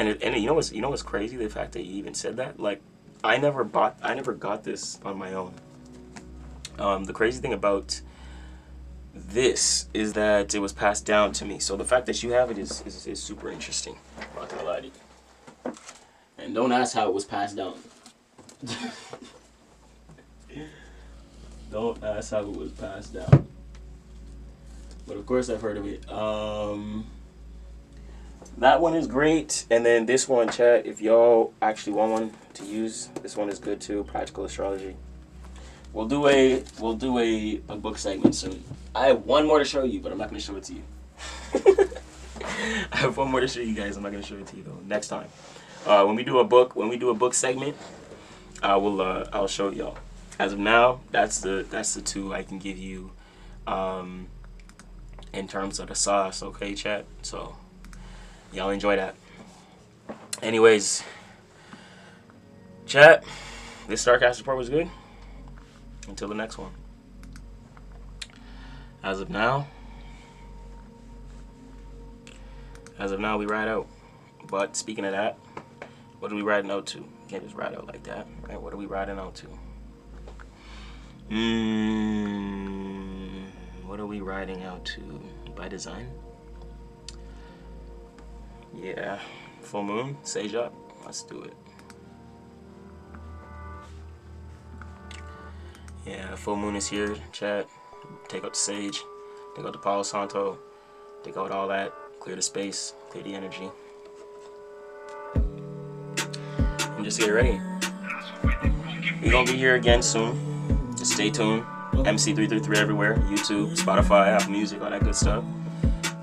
And you know what's crazy? The fact that you even said that. Like, I never got this on my own. The crazy thing about this is that it was passed down to me. So the fact that you have it is super interesting. I'm not gonna lie to you. And don't ask how it was passed down. Don't ask how it was passed down. But of course I've heard of it. That one is great. And then this one, chat, if y'all actually want one to use, this one is good too. Practical astrology. We'll do a book segment soon. I have one more to show you, but I'm not going to show it to you. I have one more to show you guys. I'm not going to show it to you though. Next time, when we do a book segment, I'll show y'all. As of now, that's the two I can give you, in terms of the sauce. Okay, chat. So y'all enjoy that. Anyways, chat. This Starcast report was good. Until the next one. As of now, we ride out. But speaking of that, what are we riding out to? You can't just ride out like that, right? What are we riding out to? What are we riding out to? By design? Yeah. Full moon, sage up. Let's do it. Yeah, full moon is here, chat. Take out the sage, take out the Palo Santo, take out all that, clear the space, clear the energy. And just get ready. We're gonna be here again soon. Just stay tuned. MC333 everywhere, YouTube, Spotify, Apple Music, all that good stuff.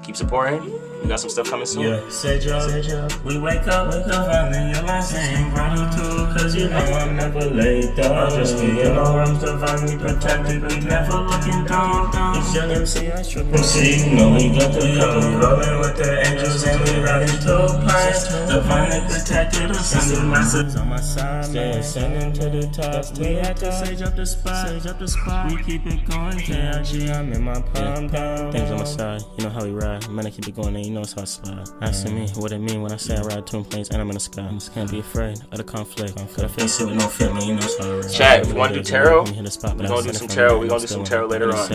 Keep supporting. We got some stuff coming soon. Yeah, say job. We wake up, finding your last name. Running too, cause you know I'm never late. I'll just be in all rooms divinely protected. We never looking down. It's young MC, I should see. You know we got the cover. Rolling with the angels and we riding two planets. Divinely protected, ascending masses on my side. Stay ascending to the top. We had to sage up the spot. We keep it going. KIG, I'm in my palm down. Things on my side, you know how we ride. Man, I keep it going, and you know it's how I slide. Asking me what it mean when I say I ride twin planes and I'm in the sky. Can't be afraid of the conflict. Gotta face it with no feeling, you know it's how I ride. Chat, if you want to do tarot, we're gonna do some tarot. We're gonna do some tarot later on.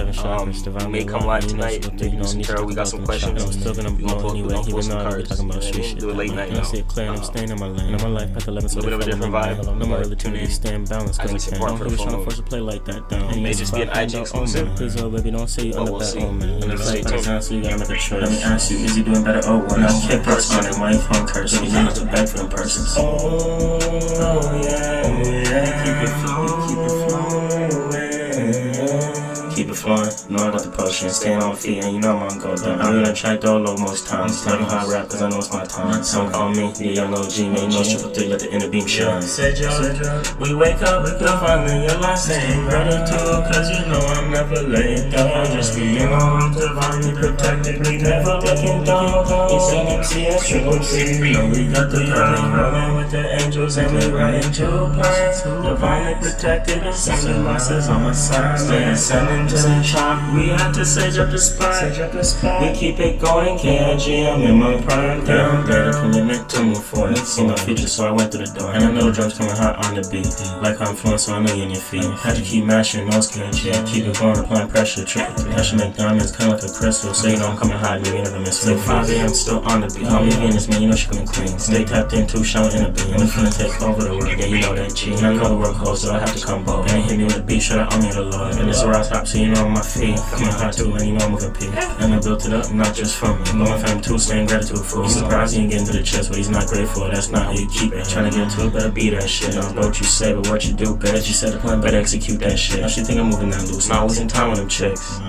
We may come live tonight. We do some tarot. We got some questions. I'm still gonna blow anyway, even though I be talking about street shit. Do it late night. I see it clear and I'm staying in my lane. My life path 11, so a little bit of a different vibe. No more really tune in, stay in balance. As we support for the full moon. Force to play like that down. It may just be an IG exclusive. Please, oh baby, don't say you under that. Oh man, Stay tuned. so you gotta make a choice. Let me ask you, is he doing better? Oh, well, now hit person on it, why you phone curse? He's not to beg for them persons. Oh, yeah. Keep it flowing, know I got the potion. Staying on my feet, and you know I'm gonna go down. I'm gonna track dolo most times. Talking how I rap, cause I know it's my time. Some call me the young OG, man. No triple three, let the inner beam shine. Say Joe, we wake up with the finding your last name. Brother too, cause you know I'm never late. I'll just be in my room, divinely protected. We never looking down. It's an MC, a triple C. No, we got the rolling with the angels, and we riding two planets. Divinely protected, ascending masses on my side. Stay ascending to the top. We had to sage up the spot. We keep it going, KIG, I'm in my prime. Down there, the commitment to move forward. See my future, so I went through the door. And I know the drums coming hot on the beat. Like I'm flowing, so I know you in your feet. Had to keep mashing, no skin, yeah. Keep it going, applying pressure. Triple three. I should make diamonds, kinda like a crystal. So you know I'm coming hot, maybe you never miss. Like 5 AM, still on the beat. Call me Venus, man, you know she coming clean. Stay tapped in, too, showing in a beat. And we finna take over the world, yeah, you know that G. And I know the work holds, so I have to come bold. And hit me with a beat, should I own me the Lord. And it's a raw top, so you know I'm on my feet. Coming hot too, and you know I'm moving peak. And I built it up, not just from me. But my fam too, staying gratitude for. He's surprised he ain't getting to the chest, but he's not grateful. That's not how you keep it. Trying to get into it, better be that shit. I don't know what you say, but what you do, bet you said the plan, better execute that shit. Now she think I'm moving that loose, not wasting time on them chicks.